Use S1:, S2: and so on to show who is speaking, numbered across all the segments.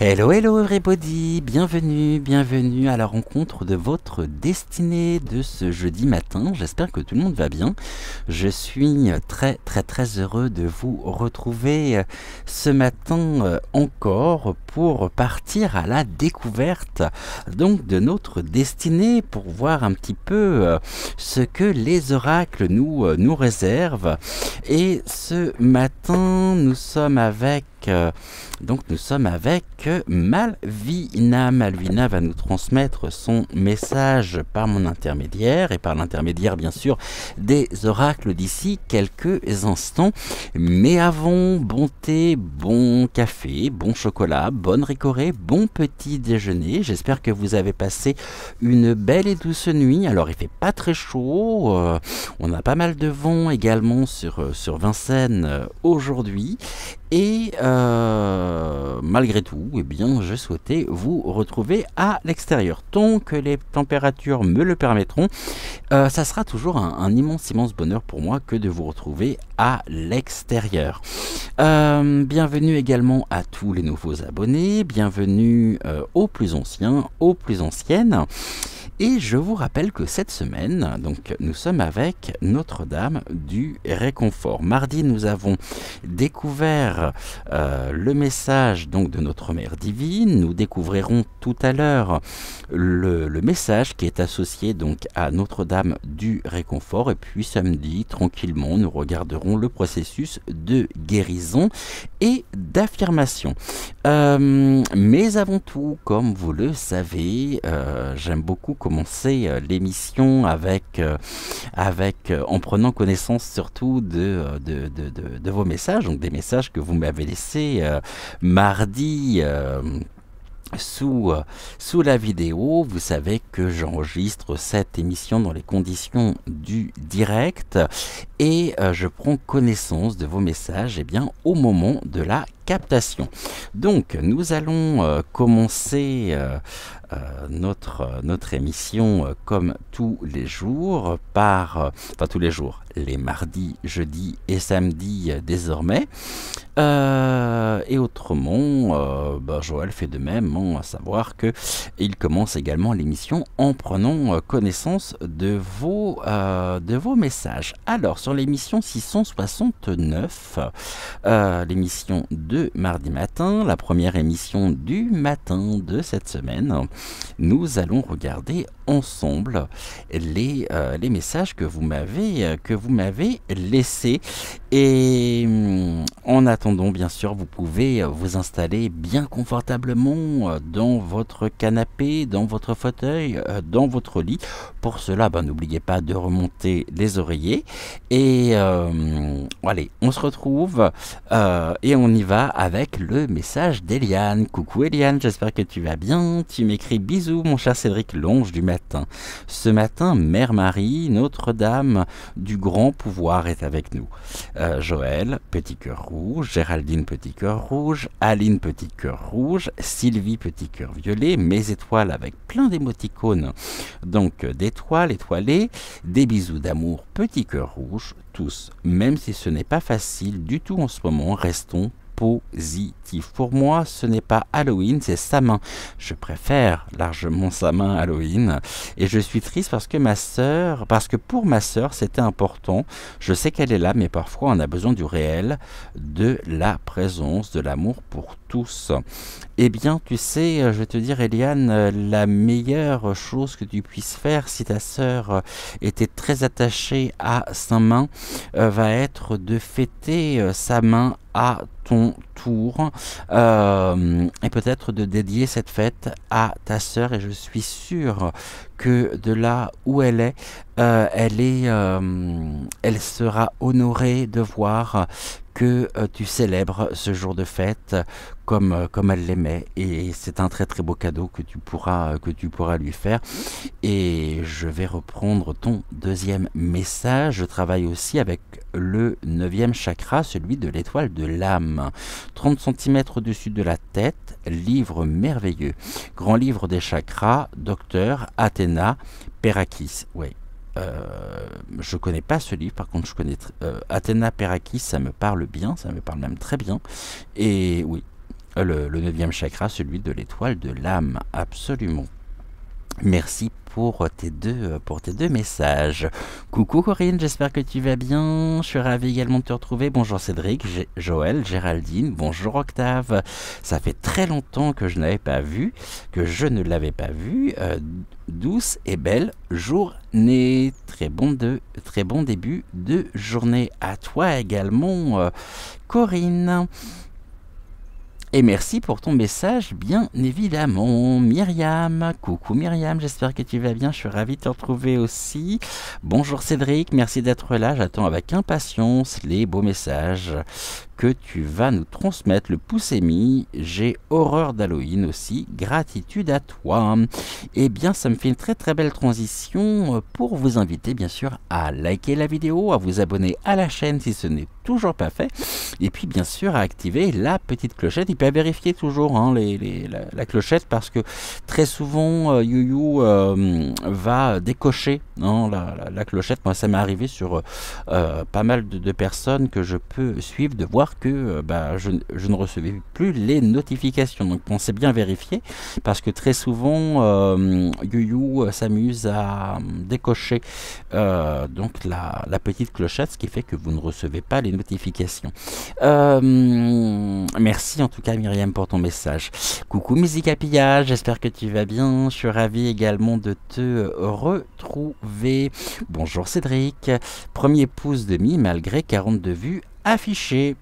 S1: Hello, hello everybody, bienvenue à la rencontre de votre destinée de ce jeudi matin. J'espère que tout le monde va bien. Je suis très heureux de vous retrouver ce matin encore pour partir à la découverte donc de notre destinée, pour voir un petit peu ce que les oracles nous réservent. Et ce matin, nous sommes avec Malvina. Malvina va nous transmettre son message par mon intermédiaire et par l'intermédiaire bien sûr des oracles d'ici quelques instants. Mais avant, bon thé, bon café, bon chocolat, bonne récorée, bon petit déjeuner. J'espère que vous avez passé une belle et douce nuit. Alors il fait pas très chaud, on a pas mal de vent également sur Vincennes aujourd'hui. Et malgré tout, eh bien, je souhaitais vous retrouver à l'extérieur. Tant que les températures me le permettront, ça sera toujours un immense bonheur pour moi que de vous retrouver à l'extérieur. Bienvenue également à tous les nouveaux abonnés, bienvenue aux plus anciens, aux plus anciennes. Et je vous rappelle que cette semaine, donc, nous sommes avec Notre-Dame du Réconfort. Mardi, nous avons découvert le message donc de notre Mère Divine. Nous découvrirons tout à l'heure le message qui est associé donc à Notre-Dame du Réconfort. Et puis samedi, tranquillement, nous regarderons le processus de guérison et d'affirmation. Mais avant tout, comme vous le savez, j'aime beaucoup commencer l'émission en prenant connaissance surtout de vos messages, donc des messages que vous m'avez laissés mardi sous la vidéo. Vous savez que j'enregistre cette émission dans les conditions du direct et je prends connaissance de vos messages au moment de la captation. Donc nous allons commencer notre émission comme tous les jours tous les jours, les mardis, jeudis et samedis désormais. Et autrement, Joël fait de même, à savoir que il commence également l'émission en prenant connaissance de vos messages. Alors sur l'émission 669, l'émission de mardi matin, la première émission du matin de cette semaine, nous allons regarder ensemble les messages que vous m'avez laissés. Et en attendant, bien sûr, vous pouvez vous installer bien confortablement dans votre canapé, dans votre fauteuil, dans votre lit. Pour cela, n'oubliez pas de remonter les oreillers. Et allez, on se retrouve et on y va avec le message d'Eliane. Coucou Eliane, j'espère que tu vas bien. Tu m'écris bisous mon cher Cédric, l'ange du matin. Ce matin, Mère Marie, Notre-Dame du grand pouvoir est avec nous. Joël, petit cœur rouge, Géraldine, petit cœur rouge, Aline, petit cœur rouge, Sylvie, petit cœur violet, mes étoiles avec plein d'émoticônes, donc d'étoiles étoilées, des bisous d'amour, petit cœur rouge, tous, même si ce n'est pas facile du tout en ce moment, restons positif. Pour moi, ce n'est pas Halloween, c'est sa main. Je préfère largement sa main Halloween. Et je suis triste parce que pour ma sœur, c'était important. Je sais qu'elle est là, mais parfois on a besoin du réel, de la présence, de l'amour pour tous. Eh bien, tu sais, je vais te dire, Eliane, la meilleure chose que tu puisses faire si ta sœur était très attachée à sa main, va être de fêter sa main à ton tour et peut-être de dédier cette fête à ta sœur. Et je suis sûr que de là où elle est, elle sera honorée de voir que tu célèbres ce jour de fête comme elle l'aimait, et c'est un très beau cadeau que tu pourras lui faire. Et je vais reprendre ton deuxième message. Je travaille aussi avec le 9e chakra, celui de l'étoile de l'âme, 30 cm au-dessus de la tête, livre merveilleux, grand livre des chakras, docteur Athéna Perakis. Oui. Je connais pas ce livre, par contre je connais Athéna Perakis, ça me parle bien, ça me parle même très bien. Et oui, le 9e chakra, celui de l'étoile de l'âme, absolument. Merci pour tes deux messages. Coucou Corinne, j'espère que tu vas bien. Je suis ravi également de te retrouver. Bonjour Cédric, Joël, Géraldine, bonjour Octave. Ça fait très longtemps que je ne l'avais pas vu, douce et belle journée. Très bon début de journée à toi également, Corinne. Et merci pour ton message, bien évidemment. Myriam, coucou Myriam, j'espère que tu vas bien, je suis ravi de te retrouver aussi. Bonjour Cédric, merci d'être là, j'attends avec impatience les beaux messages que tu vas nous transmettre. Le pouce est mis, j'ai horreur d'Halloween aussi, gratitude à toi. Eh bien, ça me fait une très très belle transition pour vous inviter bien sûr à liker la vidéo, à vous abonner à la chaîne si ce n'est toujours pas fait, et puis bien sûr à activer la petite clochette, et puis à vérifier toujours hein, la clochette, parce que très souvent YouYou va décocher hein, la clochette. Moi ça m'est arrivé sur pas mal de personnes que je peux suivre, de voir que je ne recevais plus les notifications. Donc pensez bien vérifier, parce que très souvent YouYou s'amuse à décocher donc la petite clochette, ce qui fait que vous ne recevez pas les notifications. Merci en tout cas Myriam pour ton message. Coucou Musica Pillage, j'espère que tu vas bien. Je suis ravi également de te retrouver. Bonjour Cédric. Premier pouce de mi malgré 42 vues affichées.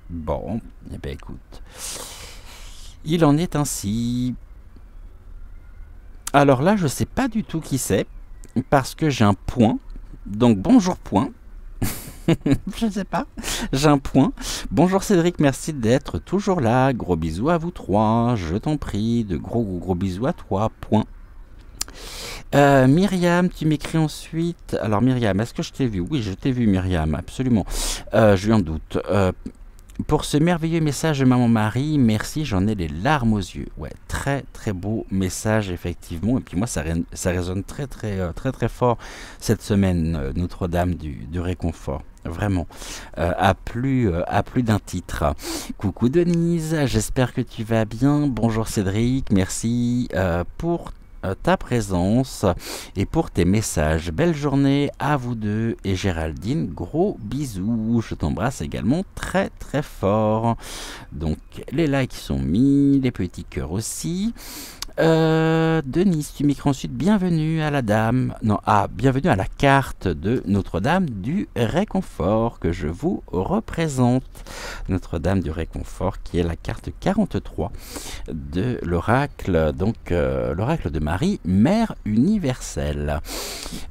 S1: Bon, eh bien écoute, il en est ainsi. Alors là, je sais pas du tout qui c'est, parce que j'ai un point. Donc bonjour point. Je ne sais pas, j'ai un point. Bonjour Cédric, merci d'être toujours là. Gros bisous à vous trois, je t'en prie. De gros bisous à toi, point. Myriam, tu m'écris ensuite. Alors Myriam, est-ce que je t'ai vu? Oui, je t'ai vu Myriam, absolument. J'ai eu un doute. Pour ce merveilleux message de Maman Marie, merci, j'en ai les larmes aux yeux. Ouais, très très beau message effectivement. Et puis moi ça résonne très fort cette semaine, Notre-Dame du réconfort. Vraiment, à plus d'un titre. Coucou Denise, j'espère que tu vas bien. Bonjour Cédric, merci pour ta présence et pour tes messages. Belle journée à vous deux. Et Géraldine, gros bisous, je t'embrasse également très fort. Donc les likes sont mis, les petits cœurs aussi. Denise, tu m'écris ensuite bienvenue à la dame, non, bienvenue à la carte de Notre-Dame du Réconfort que je vous représente. Notre-Dame du Réconfort qui est la carte 43 de l'oracle, donc l'oracle de Marie, Mère universelle.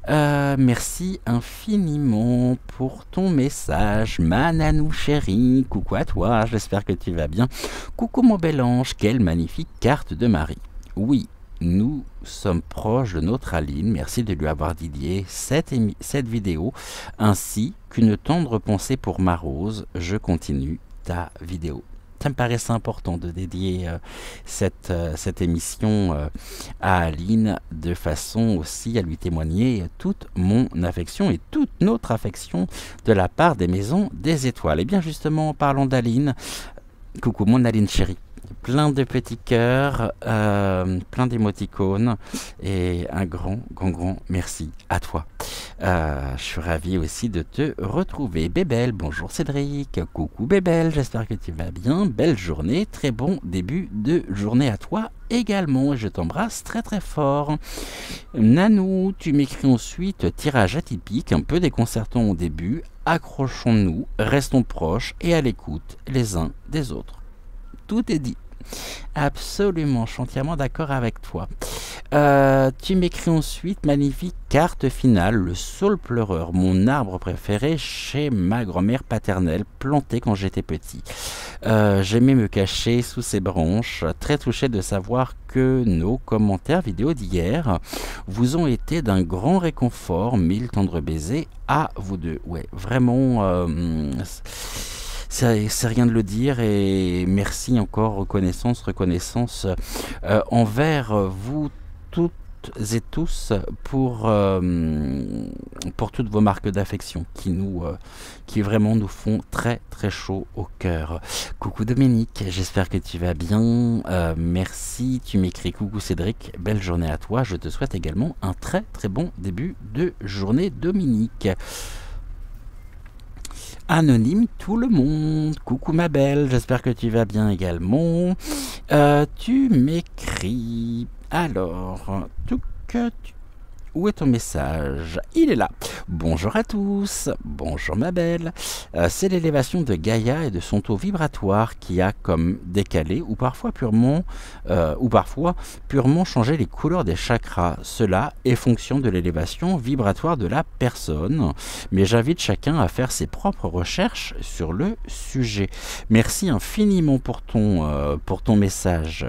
S1: Merci infiniment pour ton message, Mananou chérie, coucou à toi, j'espère que tu vas bien. Coucou mon bel ange, quelle magnifique carte de Marie. Oui, nous sommes proches de notre Aline, merci de lui avoir dédié cette vidéo, ainsi qu'une tendre pensée pour ma Rose. Je continue ta vidéo. Ça me paraissait important de dédier cette émission à Aline, de façon aussi à lui témoigner toute mon affection et toute notre affection de la part des Maisons des Étoiles. Et bien justement, en parlant d'Aline, coucou mon Aline chérie. Plein de petits cœurs, plein d'émoticônes et un grand merci à toi. Je suis ravi aussi de te retrouver. Bébel, bonjour Cédric, coucou Bébel, j'espère que tu vas bien. Belle journée, très bon début de journée à toi également. Je t'embrasse très fort. Nanou, tu m'écris ensuite tirage atypique, un peu déconcertant au début. Accrochons-nous, restons proches et à l'écoute les uns des autres. Tout est dit. Absolument, je suis entièrement d'accord avec toi. Tu m'écris ensuite, magnifique carte finale, le saule pleureur, mon arbre préféré chez ma grand-mère paternelle, planté quand j'étais petit. J'aimais me cacher sous ses branches, très touché de savoir que nos commentaires vidéo d'hier vous ont été d'un grand réconfort. Mille tendres baisers à vous deux. Ouais, vraiment... c'est rien de le dire, et merci encore, reconnaissance envers vous toutes toutes et tous pour toutes vos marques d'affection qui vraiment nous font très très chaud au cœur. Coucou Dominique, j'espère que tu vas bien. Merci, tu m'écris coucou Cédric, belle journée à toi. Je te souhaite également un très très bon début de journée Dominique. Anonyme tout le monde, coucou ma belle, j'espère que tu vas bien également. Tu m'écris, alors, où est ton message? Il est là. Bonjour à tous, bonjour ma belle. C'est l'élévation de Gaïa et de son taux vibratoire qui a comme décalé ou parfois purement changé les couleurs des chakras. Cela est fonction de l'élévation vibratoire de la personne. Mais j'invite chacun à faire ses propres recherches sur le sujet. Merci infiniment pour ton message.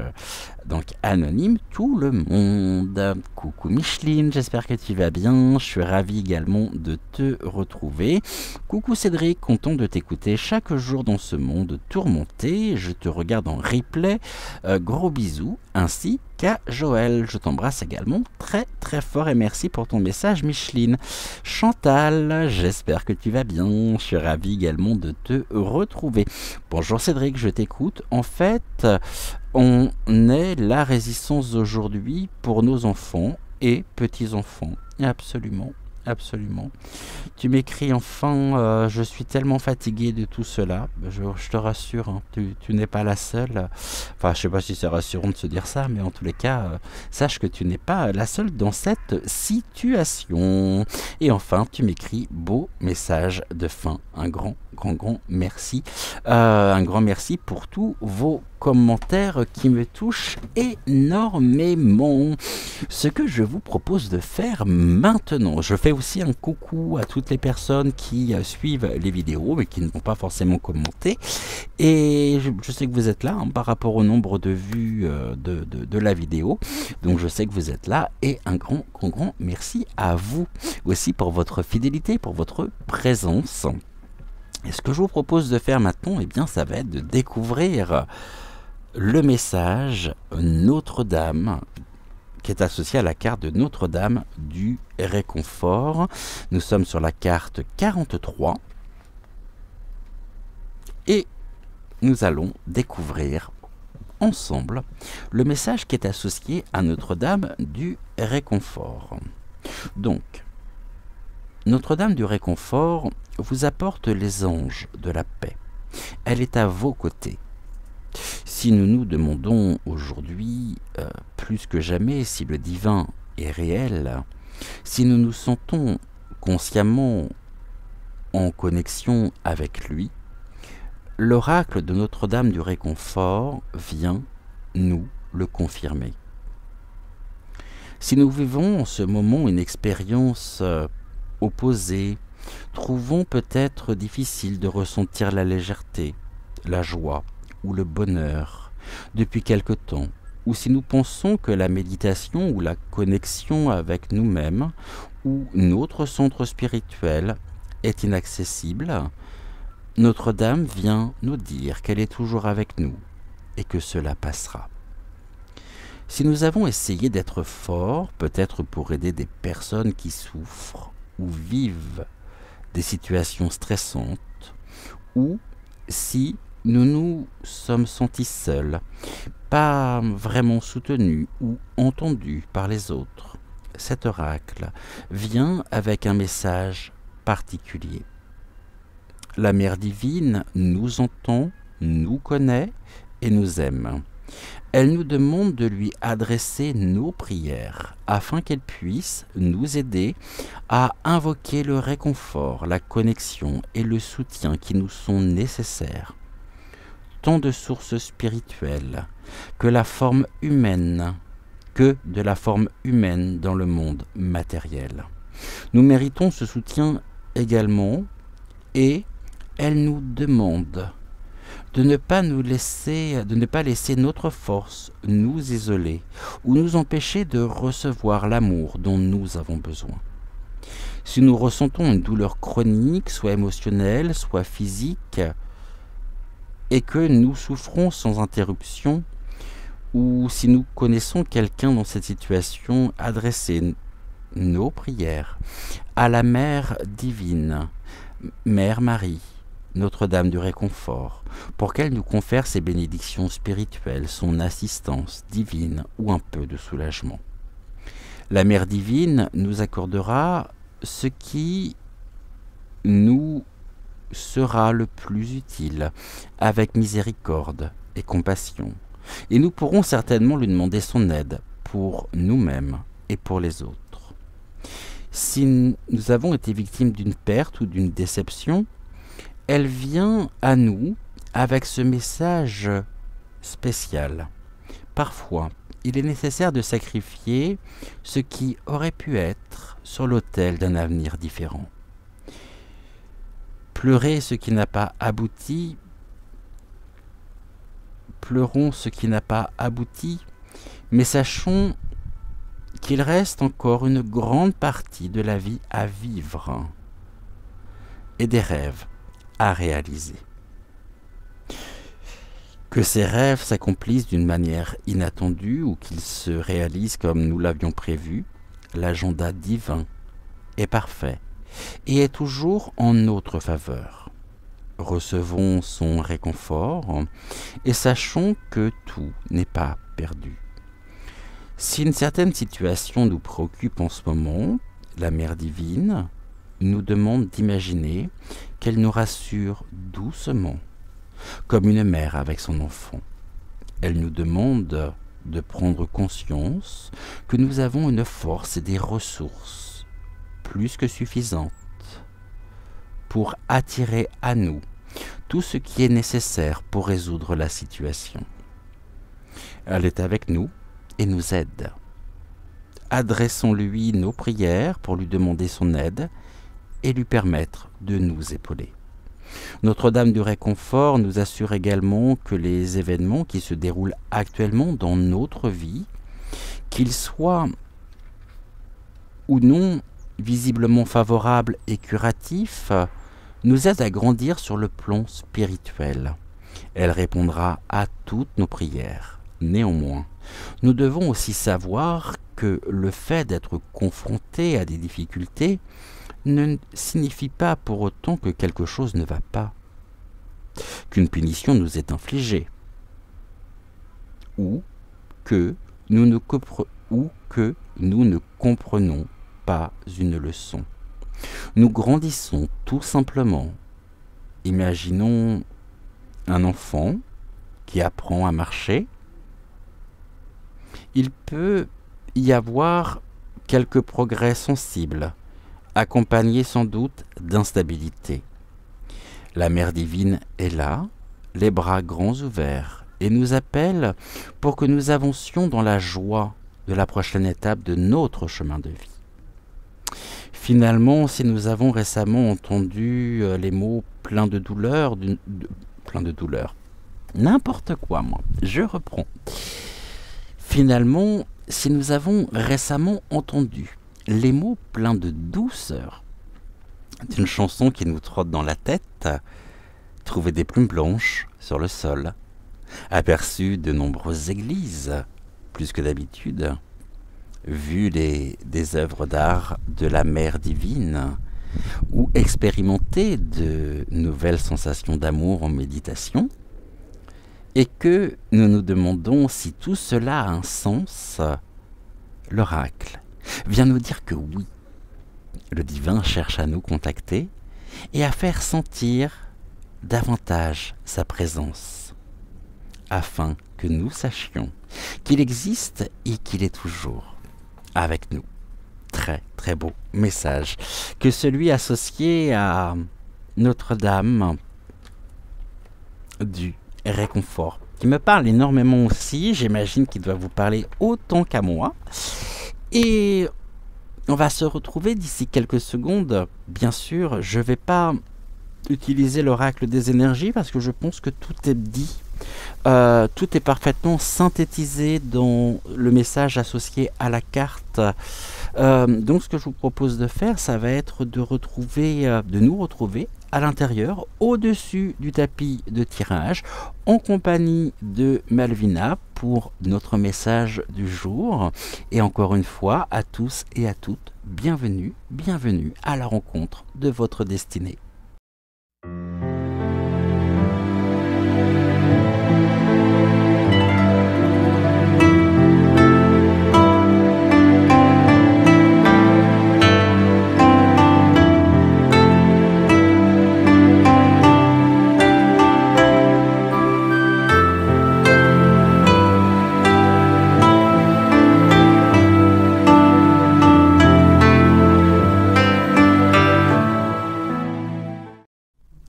S1: Donc anonyme tout le monde. Coucou Micheline, j'espère que tu vas bien. Je suis ravi également de te retrouver. Coucou Cédric, content de t'écouter chaque jour dans ce monde tourmenté. Je te regarde en replay. Gros bisous, ainsi qu'à Joël. Je t'embrasse également très très fort et merci pour ton message Micheline. Chantal, j'espère que tu vas bien. Je suis ravi également de te retrouver. Bonjour Cédric, je t'écoute. En fait, on est la résistance d'aujourd'hui pour nos enfants et petits-enfants. Absolument, absolument. Tu m'écris enfin, je suis tellement fatigué de tout cela. Je te rassure, hein, tu n'es pas la seule. Enfin, je ne sais pas si c'est rassurant de se dire ça, mais en tous les cas, sache que tu n'es pas la seule dans cette situation. Et enfin, tu m'écris beau message de fin. Un grand merci. Un grand merci pour tous vos commentaires qui me touchent énormément. Ce que je vous propose de faire maintenant, je fais aussi un coucou à toutes les personnes qui suivent les vidéos mais qui ne vont pas forcément commenter. Et je sais que vous êtes là hein, par rapport au nombre de vues de la vidéo. Donc je sais que vous êtes là et un grand merci à vous aussi pour votre fidélité, pour votre présence. Et ce que je vous propose de faire maintenant, eh bien, ça va être de découvrir le message Notre-Dame qui est associé à la carte de Notre-Dame du réconfort. Nous sommes sur la carte 43 et nous allons découvrir ensemble le message qui est associé à Notre-Dame du réconfort. Donc, Notre-Dame du réconfort vous apporte les anges de la paix. Elle est à vos côtés. Si nous nous demandons aujourd'hui, plus que jamais, si le divin est réel, si nous nous sentons consciemment en connexion avec lui, l'oracle de Notre-Dame du réconfort vient nous le confirmer. Si nous vivons en ce moment une expérience opposés, trouvons peut-être difficile de ressentir la légèreté, la joie ou le bonheur depuis quelque temps, ou si nous pensons que la méditation ou la connexion avec nous-mêmes ou notre centre spirituel est inaccessible, Notre-Dame vient nous dire qu'elle est toujours avec nous et que cela passera. Si nous avons essayé d'être forts, peut-être pour aider des personnes qui souffrent, ou vivent des situations stressantes, ou si nous nous sommes sentis seuls, pas vraiment soutenus ou entendus par les autres, cet oracle vient avec un message particulier. La Mère divine nous entend, nous connaît et nous aime. Elle nous demande de lui adresser nos prières afin qu'elle puisse nous aider à invoquer le réconfort, la connexion et le soutien qui nous sont nécessaires. Tant de sources spirituelles que de la forme humaine dans le monde matériel. Nous méritons ce soutien également et elle nous demande de ne pas laisser notre force nous isoler ou nous empêcher de recevoir l'amour dont nous avons besoin. Si nous ressentons une douleur chronique, soit émotionnelle, soit physique, et que nous souffrons sans interruption, ou si nous connaissons quelqu'un dans cette situation, adresser nos prières à la Mère divine, Mère Marie, Notre-Dame du Réconfort, pour qu'elle nous confère ses bénédictions spirituelles, son assistance divine ou un peu de soulagement. La Mère divine nous accordera ce qui nous sera le plus utile, avec miséricorde et compassion, et nous pourrons certainement lui demander son aide pour nous-mêmes et pour les autres. Si nous avons été victimes d'une perte ou d'une déception, elle vient à nous avec ce message spécial. Parfois, il est nécessaire de sacrifier ce qui aurait pu être sur l'autel d'un avenir différent. Pleurer ce qui n'a pas abouti, pleurons ce qui n'a pas abouti, mais sachons qu'il reste encore une grande partie de la vie à vivre et des rêves à réaliser. Que ces rêves s'accomplissent d'une manière inattendue ou qu'ils se réalisent comme nous l'avions prévu, l'agenda divin est parfait et est toujours en notre faveur. Recevons son réconfort et sachons que tout n'est pas perdu. Si une certaine situation nous préoccupe en ce moment, la Mère divine nous demande d'imaginer qu'elle nous rassure doucement, comme une mère avec son enfant. Elle nous demande de prendre conscience que nous avons une force et des ressources plus que suffisantes pour attirer à nous tout ce qui est nécessaire pour résoudre la situation. Elle est avec nous et nous aide. Adressons-lui nos prières pour lui demander son aide et lui permettre de nous épauler. Notre-Dame du Réconfort nous assure également que les événements qui se déroulent actuellement dans notre vie, qu'ils soient ou non visiblement favorables et curatifs, nous aident à grandir sur le plan spirituel. Elle répondra à toutes nos prières. Néanmoins, nous devons aussi savoir que le fait d'être confronté à des difficultés ne signifie pas pour autant que quelque chose ne va pas, qu'une punition nous est infligée, ou que nous ne comprenons pas une leçon. Nous grandissons tout simplement. Imaginons un enfant qui apprend à marcher. Il peut y avoir quelques progrès sensibles, accompagnés sans doute d'instabilité. La Mère divine est là, les bras grands ouverts, et nous appelle pour que nous avancions dans la joie de la prochaine étape de notre chemin de vie. Finalement, si nous avons récemment entendu les mots pleins de douleur, n'importe quoi, moi, je reprends. Finalement, si nous avons récemment entendu les mots pleins de douceur d'une chanson qui nous trotte dans la tête, trouver des plumes blanches sur le sol, aperçu de nombreuses églises, plus que d'habitude, vu des œuvres d'art de la Mère divine, ou expérimenté de nouvelles sensations d'amour en méditation, et que nous nous demandons si tout cela a un sens, l'oracle vient nous dire que oui. Le divin cherche à nous contacter et à faire sentir davantage sa présence, afin que nous sachions qu'il existe et qu'il est toujours avec nous. Très très beau message que celui associé à Notre-Dame du Réconfort, qui me parle énormément aussi. J'imagine qu'il doit vous parler autant qu'à moi. Et on va se retrouver d'ici quelques secondes. Bien sûr, je ne vais pas utiliser l'oracle des énergies parce que je pense que tout est dit. Tout est parfaitement synthétisé dans le message associé à la carte Donc ce que je vous propose de faire, ça va être de nous retrouver à l'intérieur, au-dessus du tapis de tirage, en compagnie de Malvina pour notre message du jour. Et encore une fois, à tous et à toutes, bienvenue, bienvenue à la rencontre de votre destinée.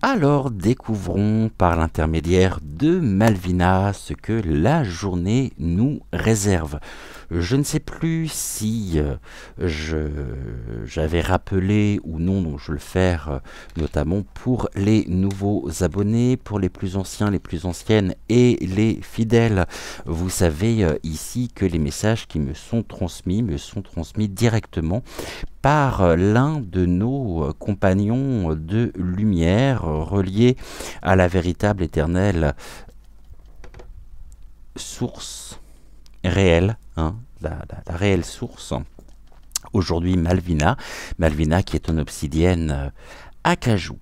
S1: Alors découvrons par l'intermédiaire de Malvina ce que la journée nous réserve. Je ne sais plus si j'avais rappelé ou non, donc je vais le faire notamment pour les nouveaux abonnés, pour les plus anciens, les plus anciennes et les fidèles. Vous savez ici que les messages qui me sont transmis directement par l'un de nos compagnons de lumière reliés à la véritable éternelle source réelle, la réelle source. Aujourd'hui Malvina qui est une obsidienne acajou.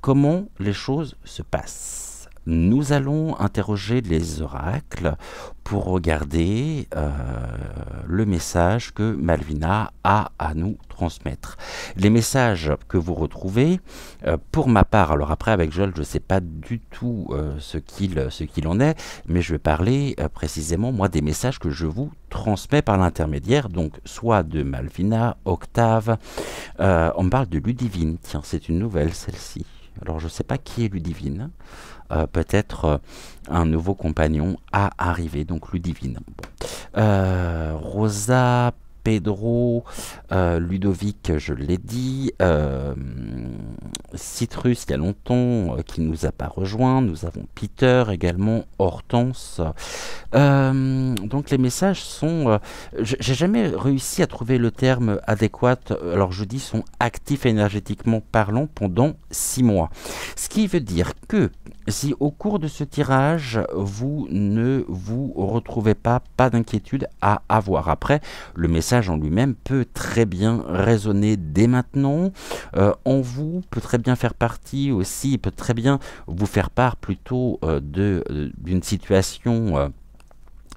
S1: Comment les choses se passent? Nous allons interroger les oracles pour regarder le message que Malvina a à nous transmettre. Les messages que vous retrouvez, pour ma part, alors après avec Joël, je ne sais pas du tout ce qu'il en est, mais je vais parler précisément, moi, des messages que je vous transmets par l'intermédiaire, donc soit de Malvina, Octave, on me parle de Ludivine, tiens, c'est une nouvelle celle-ci. Alors je ne sais pas qui est Ludivine. Peut-être un nouveau compagnon à arriver, donc Ludivine. Bon. Rosa, Pedro, Ludovic, je l'ai dit, Citrus, il y a longtemps, qui nous a pas rejoint. Nous avons Peter également, Hortense. Donc les messages sont... j'ai jamais réussi à trouver le terme adéquat. Alors je dis sont actifs énergétiquement parlant pendant 6 mois. Ce qui veut dire que si au cours de ce tirage, vous ne vous retrouvez pas d'inquiétude à avoir. Après, le message en lui-même peut très bien résonner dès maintenant. En vous, peut très bien faire partie aussi, peut très bien vous faire part plutôt d'une situation...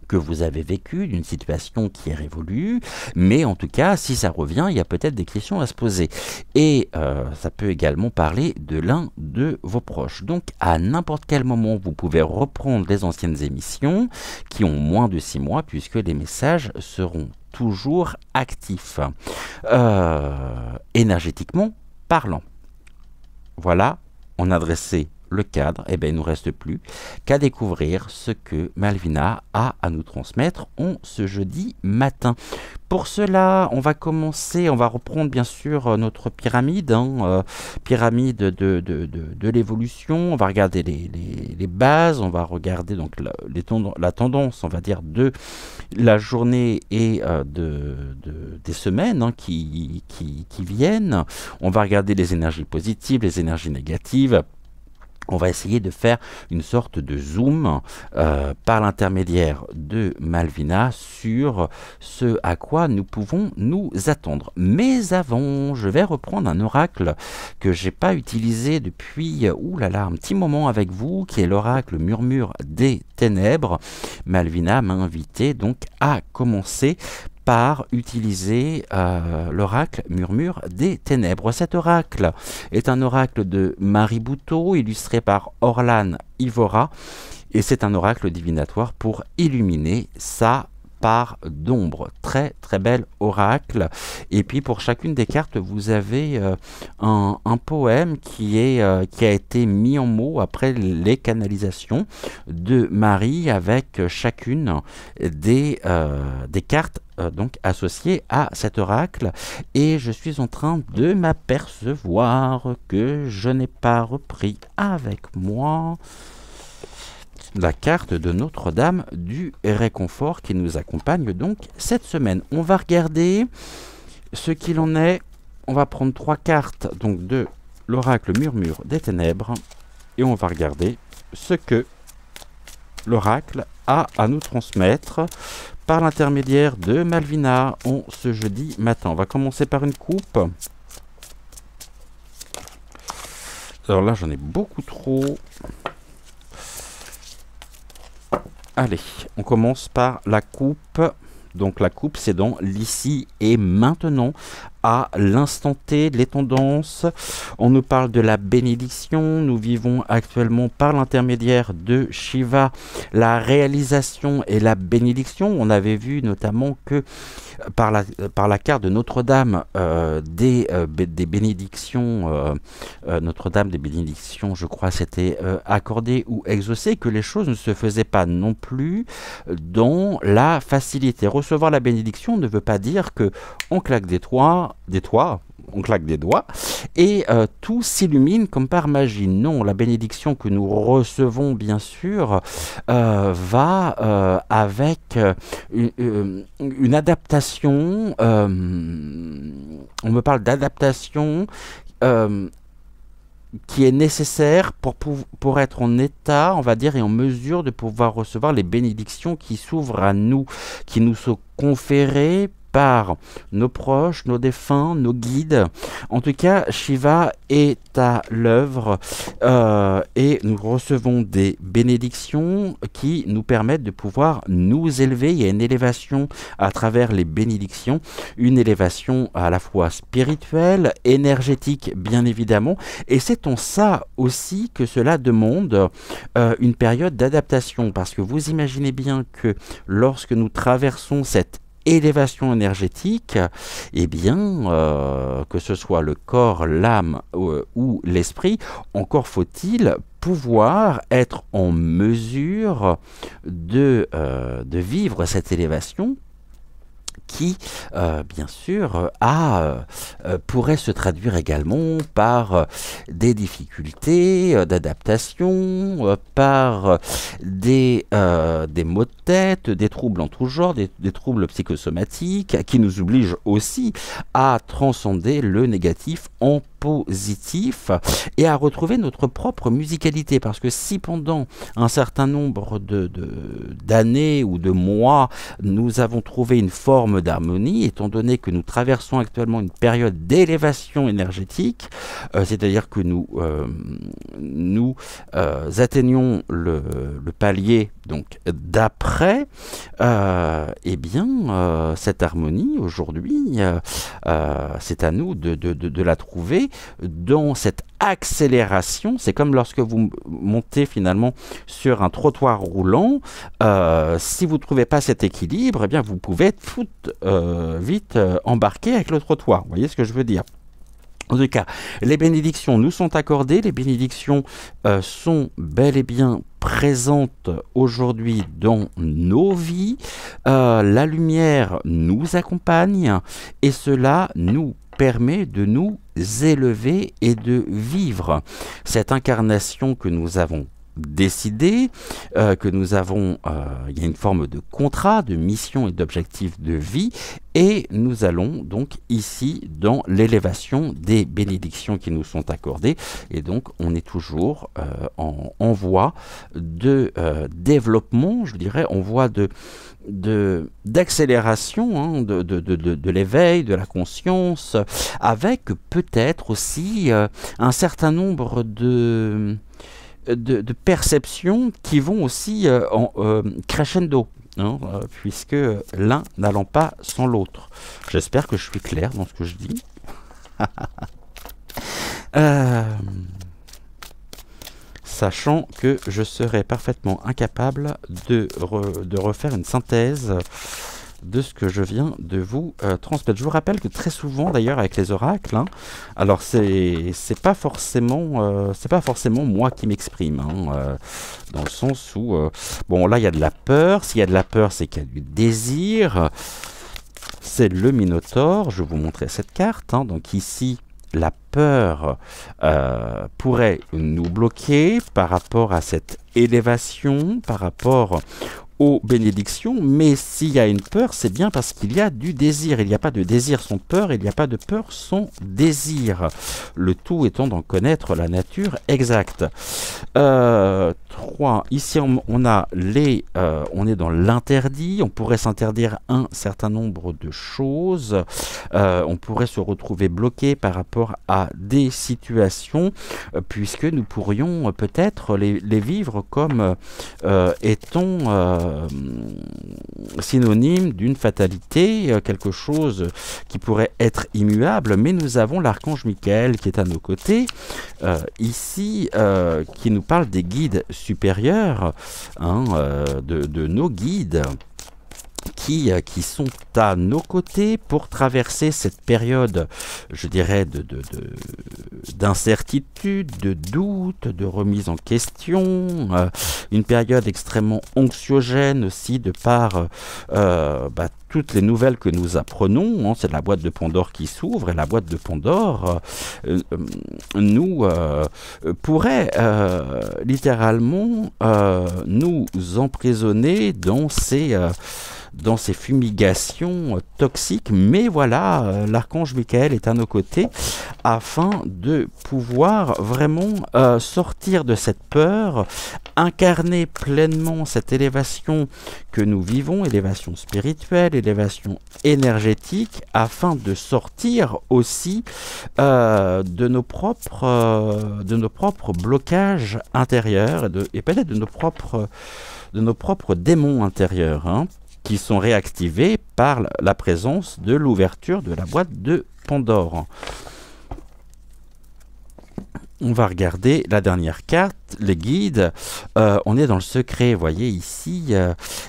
S1: que vous avez vécu, d'une situation qui est révolue, mais en tout cas, si ça revient, il y a peut-être des questions à se poser. Et ça peut également parler de l'un de vos proches. Donc, à n'importe quel moment, vous pouvez reprendre les anciennes émissions qui ont moins de 6 mois, puisque les messages seront toujours actifs, énergétiquement parlant. Voilà, on a dressé le cadre, et bien il ne nous reste plus qu'à découvrir ce que Malvina a à nous transmettre en ce jeudi matin. Pour cela, on va reprendre bien sûr notre pyramide, pyramide de l'évolution. On va regarder les bases, on va regarder donc la tendance, on va dire, de la journée et des semaines qui viennent. On va regarder les énergies positives, les énergies négatives. On va essayer de faire une sorte de zoom par l'intermédiaire de Malvina sur ce à quoi nous pouvons nous attendre. Mais avant, je vais reprendre un oracle que j'ai pas utilisé depuis un petit moment avec vous, qui est l'oracle Murmure des Ténèbres. Malvina m'a invité donc à commencer par utiliser l'oracle Murmure des Ténèbres. Cet oracle est un oracle de Marie Bouteau, illustré par Orlan Ivora, et c'est un oracle divinatoire pour illuminer sa part d'ombre. Très très bel oracle. Et puis pour chacune des cartes, vous avez un poème qui a été mis en mots après les canalisations de Marie, avec chacune des cartes donc associées à cet oracle. Et je suis en train de m'apercevoir que je n'ai pas repris avec moi la carte de Notre-Dame du réconfort qui nous accompagne donc cette semaine. On va regarder ce qu'il en est. On va prendre 3 cartes donc de l'oracle Murmure des Ténèbres et on va regarder ce que l'oracle a à nous transmettre par l'intermédiaire de Malvina en ce jeudi matin. On va commencer par une coupe. Alors là, j'en ai beaucoup trop. Allez, on commence par la coupe. Donc la coupe, c'est dans l'ici et maintenant, à l'instant T, les tendances. On nous parle de la bénédiction. Nous vivons actuellement par l'intermédiaire de Shiva la réalisation et la bénédiction. On avait vu notamment que par la carte de Notre-Dame des bénédictions, Notre-Dame des bénédictions, je crois, c'était accordé ou exaucé, que les choses ne se faisaient pas non plus dans la facilité. Recevoir la bénédiction ne veut pas dire que on claque on claque des doigts et tout s'illumine comme par magie. Non, la bénédiction que nous recevons, bien sûr, va avec une adaptation. On me parle d'adaptation qui est nécessaire pour être en état, on va dire, et en mesure de pouvoir recevoir les bénédictions qui s'ouvrent à nous, qui nous sont conférées par nos proches, nos défunts, nos guides. En tout cas, Shiva est à l'œuvre et nous recevons des bénédictions qui nous permettent de pouvoir nous élever. Il y a une élévation à travers les bénédictions, une élévation à la fois spirituelle, énergétique, bien évidemment. Et c'est en ça aussi que cela demande une période d'adaptation, parce que vous imaginez bien que lorsque nous traversons cette élévation énergétique, eh bien, que ce soit le corps, l'âme ou l'esprit, encore faut-il pouvoir être en mesure de vivre cette élévation qui, bien sûr, pourrait se traduire également par des difficultés d'adaptation, par des maux de tête, des troubles en tout genre, des troubles psychosomatiques, qui nous obligent aussi à transcender le négatif en positif et à retrouver notre propre musicalité, parce que si pendant un certain nombre d'années ou de mois nous avons trouvé une forme d'harmonie, étant donné que nous traversons actuellement une période d'élévation énergétique, c'est-à-dire que nous atteignons le palier donc d'après, eh bien cette harmonie aujourd'hui, c'est à nous de la trouver dans cette accélération. C'est comme lorsque vous montez finalement sur un trottoir roulant, si vous ne trouvez pas cet équilibre, eh bien vous pouvez être vite embarqué avec le trottoir. Vous voyez ce que je veux dire? En tout cas, les bénédictions nous sont accordées, les bénédictions sont bel et bien présentes aujourd'hui dans nos vies, la lumière nous accompagne et cela nous permet de nous élever et de vivre cette incarnation que nous avons décidé, que nous avons, il y a une forme de contrat, de mission et d'objectif de vie, et nous allons donc ici dans l'élévation des bénédictions qui nous sont accordées, et donc on est toujours en voie de développement, je dirais, en voie d'accélération de l'éveil, de la conscience, avec peut-être aussi un certain nombre de perceptions qui vont aussi en crescendo, puisque l'un n'allant pas sans l'autre. J'espère que je suis clair dans ce que je dis. Sachant que je serais parfaitement incapable de refaire une synthèse de ce que je viens de vous transmettre. Je vous rappelle que très souvent, d'ailleurs, avec les oracles, alors c'est pas forcément moi qui m'exprime, dans le sens où bon, là il y a de la peur. S'il y a de la peur, c'est qu'il y a du désir. C'est le Minotaure. Je vais vous montrer cette carte. Donc ici, la peur pourrait nous bloquer par rapport à cette élévation, par rapport aux bénédictions, mais s'il y a une peur, c'est bien parce qu'il y a du désir. Il n'y a pas de désir sans peur, il n'y a pas de peur sans désir. Le tout étant d'en connaître la nature exacte. 3. Ici, on a on est dans l'interdit. On pourrait s'interdire un certain nombre de choses. On pourrait se retrouver bloqué par rapport à des situations, puisque nous pourrions peut-être les vivre comme étant synonyme d'une fatalité, quelque chose qui pourrait être immuable, mais nous avons l'archange Michael qui est à nos côtés, ici, qui nous parle des guides supérieurs, de nos guides, qui sont à nos côtés pour traverser cette période, je dirais, d'incertitude, de doute, de remise en question, une période extrêmement anxiogène aussi de par toutes les nouvelles que nous apprenons. C'est la boîte de Pandore qui s'ouvre, et la boîte de Pandore nous pourrait littéralement nous emprisonner dans ces fumigations toxiques, mais voilà, l'archange Michael est à nos côtés afin de pouvoir vraiment sortir de cette peur, incarner pleinement cette élévation que nous vivons, élévation spirituelle, élévation énergétique, afin de sortir aussi de nos propres blocages intérieurs et peut-être de nos propres démons intérieurs, qui sont réactivés par la présence de l'ouverture de la boîte de Pandore. On va regarder la dernière carte, les guides. On est dans le secret. Vous voyez ici,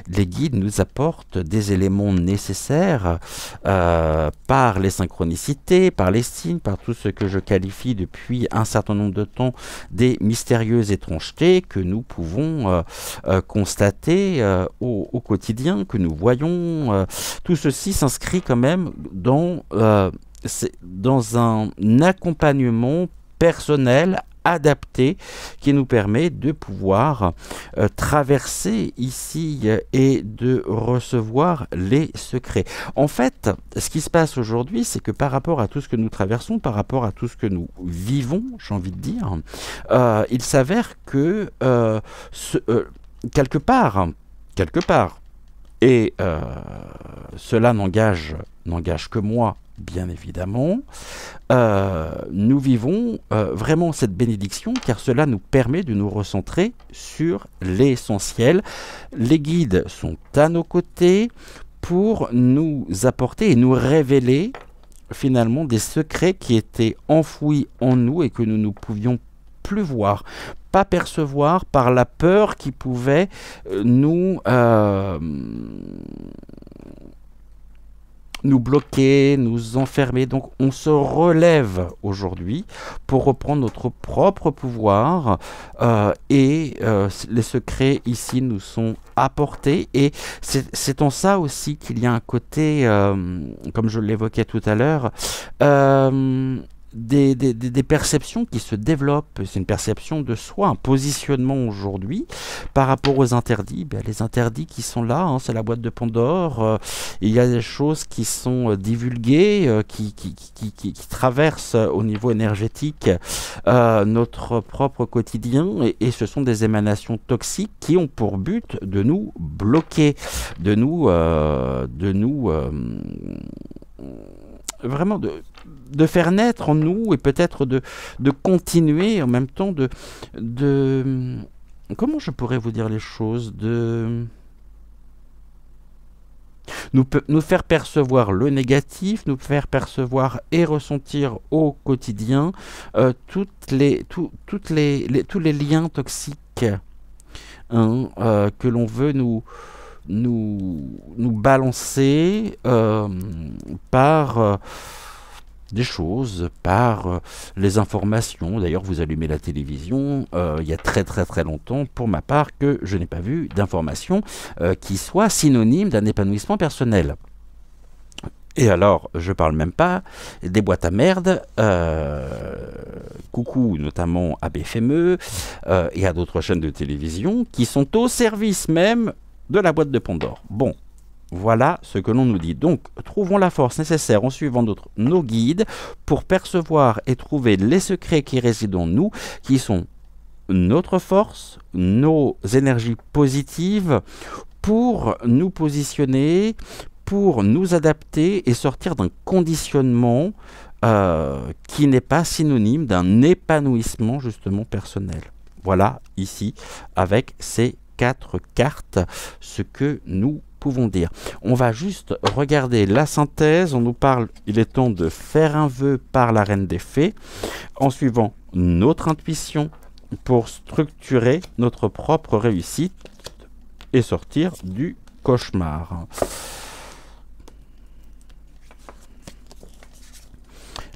S1: les guides nous apportent des éléments nécessaires par les synchronicités, par les signes, par tout ce que je qualifie depuis un certain nombre de temps des mystérieuses étrangetés que nous pouvons constater au quotidien, que nous voyons. Tout ceci s'inscrit quand même dans un accompagnement personnel, adapté, qui nous permet de pouvoir traverser ici et de recevoir les secrets. En fait, ce qui se passe aujourd'hui, c'est que par rapport à tout ce que nous traversons, par rapport à tout ce que nous vivons, j'ai envie de dire, il s'avère que quelque part, et cela n'engage que moi, bien évidemment, nous vivons vraiment cette bénédiction, car cela nous permet de nous recentrer sur l'essentiel. Les guides sont à nos côtés pour nous apporter et nous révéler finalement des secrets qui étaient enfouis en nous et que nous ne pouvions plus voir, pas percevoir, par la peur qui pouvait nous bloquer, nous enfermer. Donc on se relève aujourd'hui pour reprendre notre propre pouvoir et les secrets ici nous sont apportés, et c'est en ça aussi qu'il y a un côté, comme je l'évoquais tout à l'heure, des perceptions qui se développent. C'est une perception de soi, un positionnement aujourd'hui par rapport aux interdits. Les interdits qui sont là, c'est la boîte de Pandore. Il y a des choses qui sont divulguées, qui traversent au niveau énergétique notre propre quotidien, et ce sont des émanations toxiques qui ont pour but de nous bloquer, vraiment de faire naître en nous, et peut-être de continuer en même temps de comment je pourrais vous dire les choses, de nous faire percevoir le négatif, nous faire percevoir et ressentir au quotidien tous les liens toxiques que l'on veut nous balancer par des choses, par les informations. D'ailleurs, vous allumez la télévision, il y a très très très longtemps, pour ma part, que je n'ai pas vu d'information qui soit synonyme d'un épanouissement personnel. Et alors, je parle même pas des boîtes à merde, coucou notamment à BFME et à d'autres chaînes de télévision qui sont au service même de la boîte de Pandore. Bon, voilà ce que l'on nous dit. Donc, trouvons la force nécessaire en suivant nos guides pour percevoir et trouver les secrets qui résident en nous, qui sont notre force, nos énergies positives, pour nous positionner, pour nous adapter et sortir d'un conditionnement qui n'est pas synonyme d'un épanouissement justement personnel. Voilà ici avec ces 4 cartes ce que nous pouvons dire. On va juste regarder la synthèse. On nous parle, il est temps de faire un vœu par la reine des fées en suivant notre intuition pour structurer notre propre réussite et sortir du cauchemar.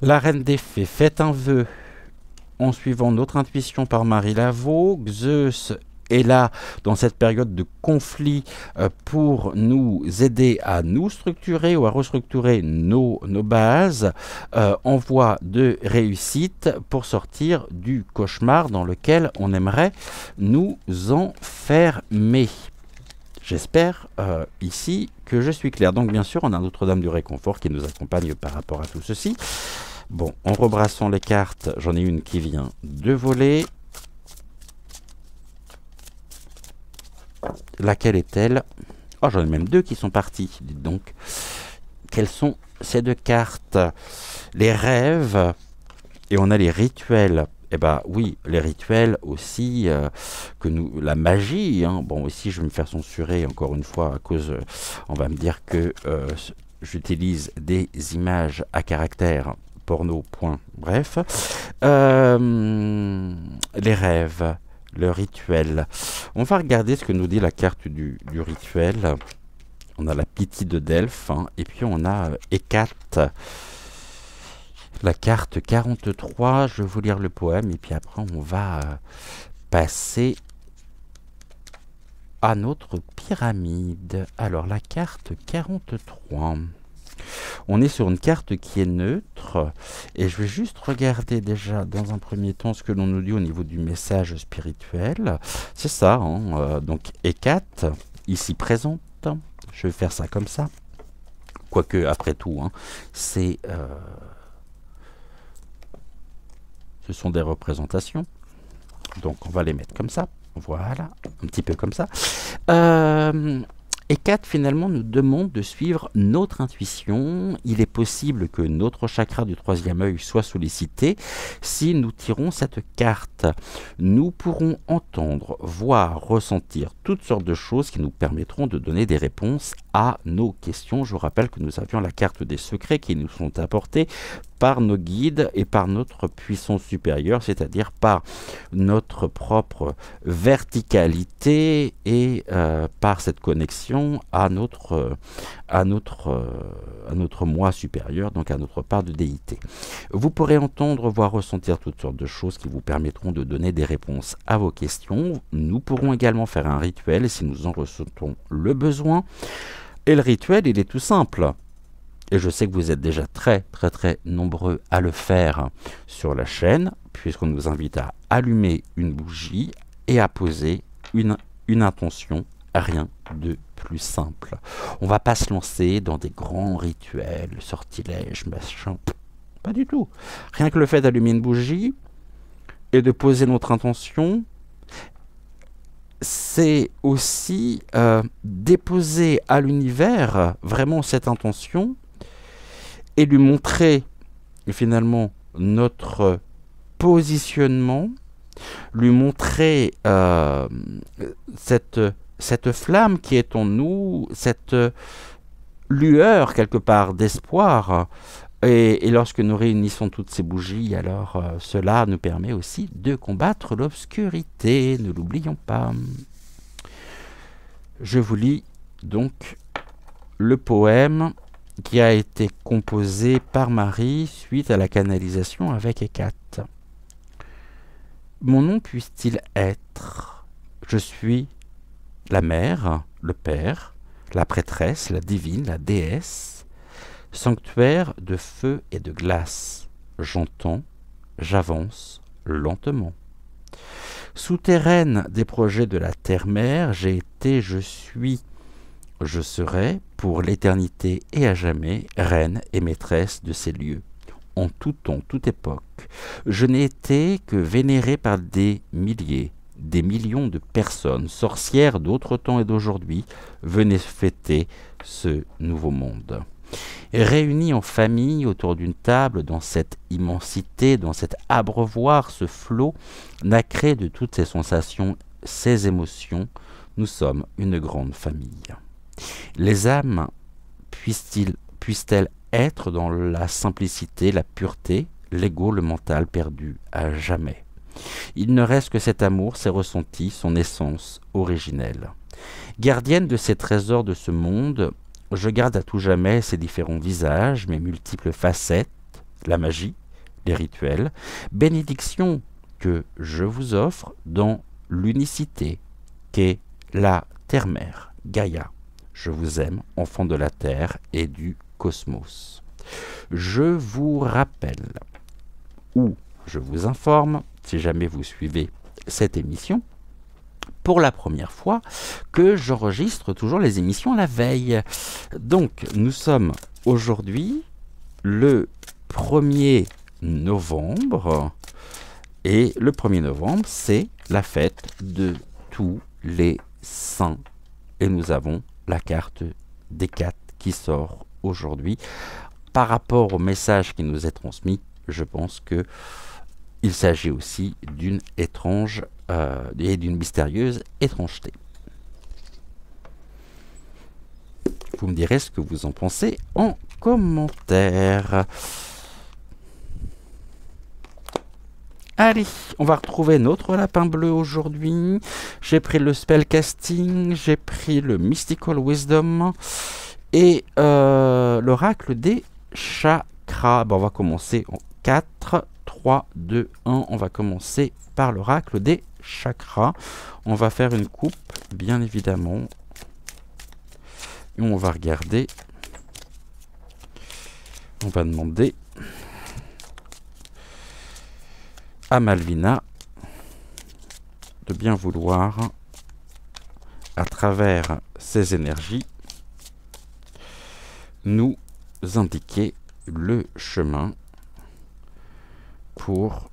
S1: La reine des fées, faites un vœu en suivant notre intuition par Marie Laveau. Zeus est là dans cette période de conflit pour nous aider à nous structurer ou à restructurer nos bases en voie de réussite pour sortir du cauchemar dans lequel on aimerait nous enfermer. J'espère ici que je suis clair. Donc bien sûr, on a Notre-Dame du Réconfort qui nous accompagne par rapport à tout ceci. Bon, en rebrassant les cartes, j'en ai une qui vient de voler. Laquelle est-elle? Oh, j'en ai même 2 qui sont partis, dites donc. Quelles sont ces 2 cartes? Les rêves et on a les rituels. Eh bien oui, les rituels aussi, la magie, hein. Bon, ici je vais me faire censurer encore une fois à cause, on va me dire que j'utilise des images à caractère porno, point, bref. Les rêves, le rituel. On va regarder ce que nous dit la carte du rituel. On a la pitié de Delphes, hein, et puis on a Hécate. La carte 43, je vais vous lire le poème, et puis après on va passer à notre pyramide. Alors la carte 43. On est sur une carte qui est neutre, et je vais juste regarder déjà dans un premier temps ce que l'on nous dit au niveau du message spirituel. C'est ça, hein, donc Hécate, ici présente. Je vais faire ça comme ça. Quoique, après tout, hein, ce sont des représentations. Donc on va les mettre comme ça. Voilà, un petit peu comme ça. Hécate finalement nous demande de suivre notre intuition. Il est possible que notre chakra du 3e œil soit sollicité. Si nous tirons cette carte, nous pourrons entendre, voir, ressentir toutes sortes de choses qui nous permettront de donner des réponses à nos questions. Je vous rappelle que nous avions la carte des secrets qui nous sont apportés par nos guides et par notre puissance supérieure, c'est-à-dire par notre propre verticalité et par cette connexion à notre moi supérieur, donc à notre part de déité. Vous pourrez entendre, voir, ressentir toutes sortes de choses qui vous permettront de donner des réponses à vos questions. Nous pourrons également faire un rituel si nous en ressentons le besoin. Et le rituel, il est tout simple. Et je sais que vous êtes déjà très nombreux à le faire sur la chaîne, puisqu'on nous invite à allumer une bougie et à poser une intention, rien de plus simple. On va pas se lancer dans des grands rituels, sortilèges, machin. Pas du tout. Rien que le fait d'allumer une bougie et de poser notre intention, c'est aussi déposer à l'univers vraiment cette intention et lui montrer finalement notre positionnement, lui montrer cette flamme qui est en nous, cette lueur quelque part d'espoir. Et lorsque nous réunissons toutes ces bougies, alors cela nous permet aussi de combattre l'obscurité, ne l'oublions pas. Je vous lis donc le poème qui a été composé par Marie suite à la canalisation avec Hécate. Mon nom puisse-t-il être? Je suis la mère, le père, la prêtresse, la divine, la déesse. sanctuaire de feu et de glace. J'entends, j'avance lentement. Souterraine des projets de la terre-mère, j'ai été, je suis, je serai, pour l'éternité et à jamais, reine et maîtresse de ces lieux. En tout temps, toute époque, je n'ai été que vénérée par des milliers, des millions de personnes, sorcières d'autres temps et d'aujourd'hui, venaient fêter ce nouveau monde. Réunis en famille autour d'une table, dans cette immensité, dans cet abreuvoir, ce flot nacré de toutes ces sensations, ces émotions, nous sommes une grande famille. Les âmes puissent-elles être dans la simplicité, la pureté, l'ego, le mental perdu à jamais. Il ne reste que cet amour, ses ressentis, son essence originelle. Gardienne de ces trésors de ce monde, je garde à tout jamais ces différents visages, mes multiples facettes, la magie, les rituels, bénédictions que je vous offre dans l'unicité qu'est la terre-mère, Gaïa. Je vous aime, enfant de la terre et du cosmos. Je vous rappelle, ou je vous informe, si jamais vous suivez cette émission, pour la première fois, que j'enregistre toujours les émissions la veille. Donc, nous sommes aujourd'hui le 1er novembre, et le 1er novembre, c'est la fête de tous les saints. Et nous avons la carte des 4 qui sort aujourd'hui. Par rapport au message qui nous est transmis, je pense que il s'agit aussi d'une étrange et d'une mystérieuse étrangeté. Vous me direz ce que vous en pensez en commentaire. Allez, on va retrouver notre lapin bleu aujourd'hui. J'ai pris le spellcasting, j'ai pris le mystical wisdom et l'oracle des chakras. Bon, on va commencer en 4, 3, 2, 1. On va commencer par l'oracle des chakras. On va faire une coupe, bien évidemment. Et on va regarder. On va demander à Malvina de bien vouloir, à travers ces énergies, nous indiquer le chemin pour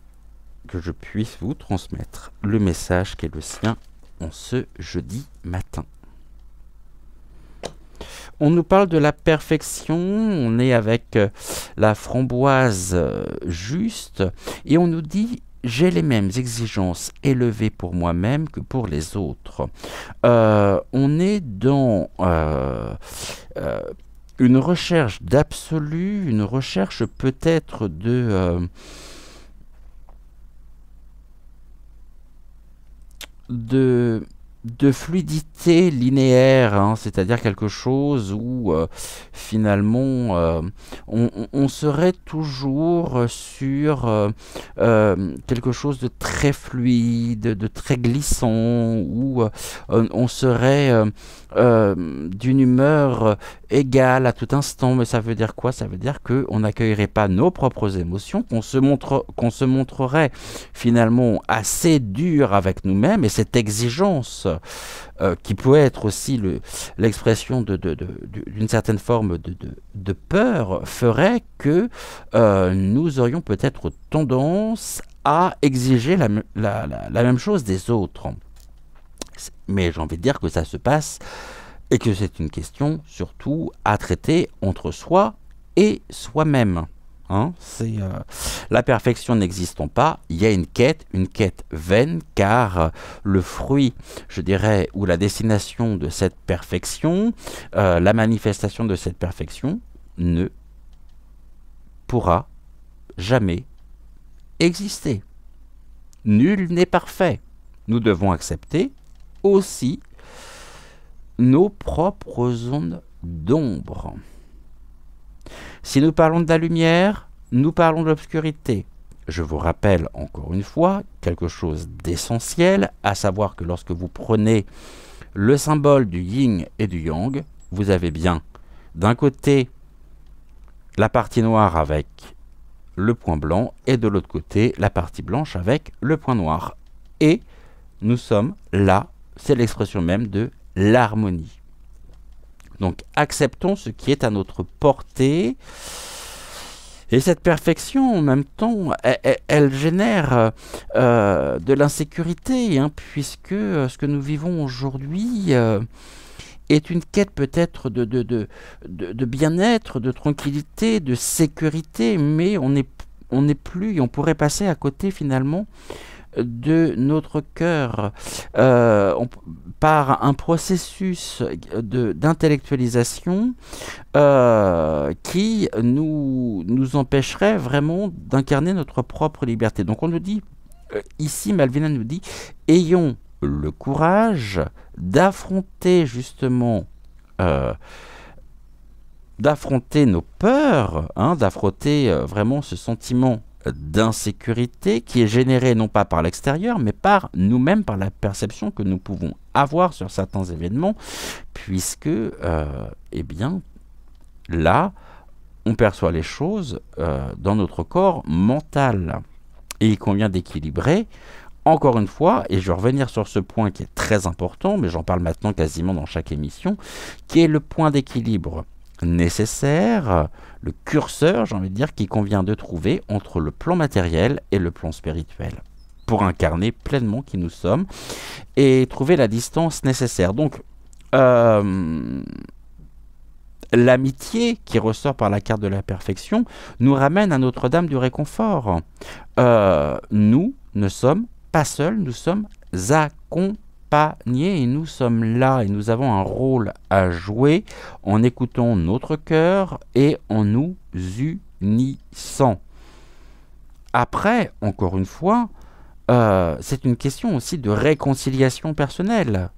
S1: que je puisse vous transmettre le message qui est le sien en ce jeudi matin. On nous parle de la perfection, on est avec la framboise juste, et on nous dit « j'ai les mêmes exigences élevées pour moi-même que pour les autres ». On est dans une recherche d'absolu, une recherche peut-être de fluidité linéaire, hein, c'est-à-dire quelque chose où finalement on serait toujours sur quelque chose de très fluide, de très glissant, où on serait d'une humeur égale à tout instant. Mais ça veut dire quoi? Ça veut dire qu'on n'accueillerait pas nos propres émotions, qu'on se montrerait finalement assez dur avec nous-mêmes, et cette exigence qui peut être aussi l'expression d'une certaine forme de peur, ferait que nous aurions peut-être tendance à exiger la même chose des autres. Mais j'ai envie de dire que ça se passe et que c'est une question surtout à traiter entre soi et soi-même. Hein, la perfection n'existant pas, il y a une quête vaine, car le fruit, je dirais, ou la destination de cette perfection, la manifestation de cette perfection, ne pourra jamais exister. Nul n'est parfait. Nous devons accepter aussi nos propres zones d'ombre. Si nous parlons de la lumière, nous parlons de l'obscurité. Je vous rappelle encore une fois quelque chose d'essentiel, à savoir que lorsque vous prenez le symbole du yin et du yang, vous avez bien d'un côté la partie noire avec le point blanc et de l'autre côté la partie blanche avec le point noir. Et nous sommes là, c'est l'expression même de l'harmonie. Donc acceptons ce qui est à notre portée. Et cette perfection, en même temps, elle génère de l'insécurité, hein, puisque ce que nous vivons aujourd'hui est une quête peut-être de bien-être, de tranquillité, de sécurité, mais on n'est plus, et on pourrait passer à côté finalement de notre cœur par un processus d'intellectualisation qui nous empêcherait vraiment d'incarner notre propre liberté. Donc on nous dit, ici Malvina nous dit, ayons le courage d'affronter justement d'affronter nos peurs, hein, d'affronter vraiment ce sentiment d'insécurité qui est généré non pas par l'extérieur, mais par nous-mêmes, par la perception que nous pouvons avoir sur certains événements, puisque, eh bien, là, on perçoit les choses dans notre corps mental. Et il convient d'équilibrer, encore une fois, et je vais revenir sur ce point qui est très important, mais j'en parle maintenant quasiment dans chaque émission, qui est le point d'équilibre nécessaire, le curseur, j'ai envie de dire, qu'il convient de trouver entre le plan matériel et le plan spirituel pour incarner pleinement qui nous sommes et trouver la distance nécessaire. Donc, l'amitié qui ressort par la carte de la perfection nous ramène à Notre-Dame du réconfort. Nous ne sommes pas seuls, nous sommes accompagnés. Et nous sommes là et nous avons un rôle à jouer en écoutant notre cœur et en nous unissant. Après, encore une fois, c'est une question aussi de réconciliation personnelle.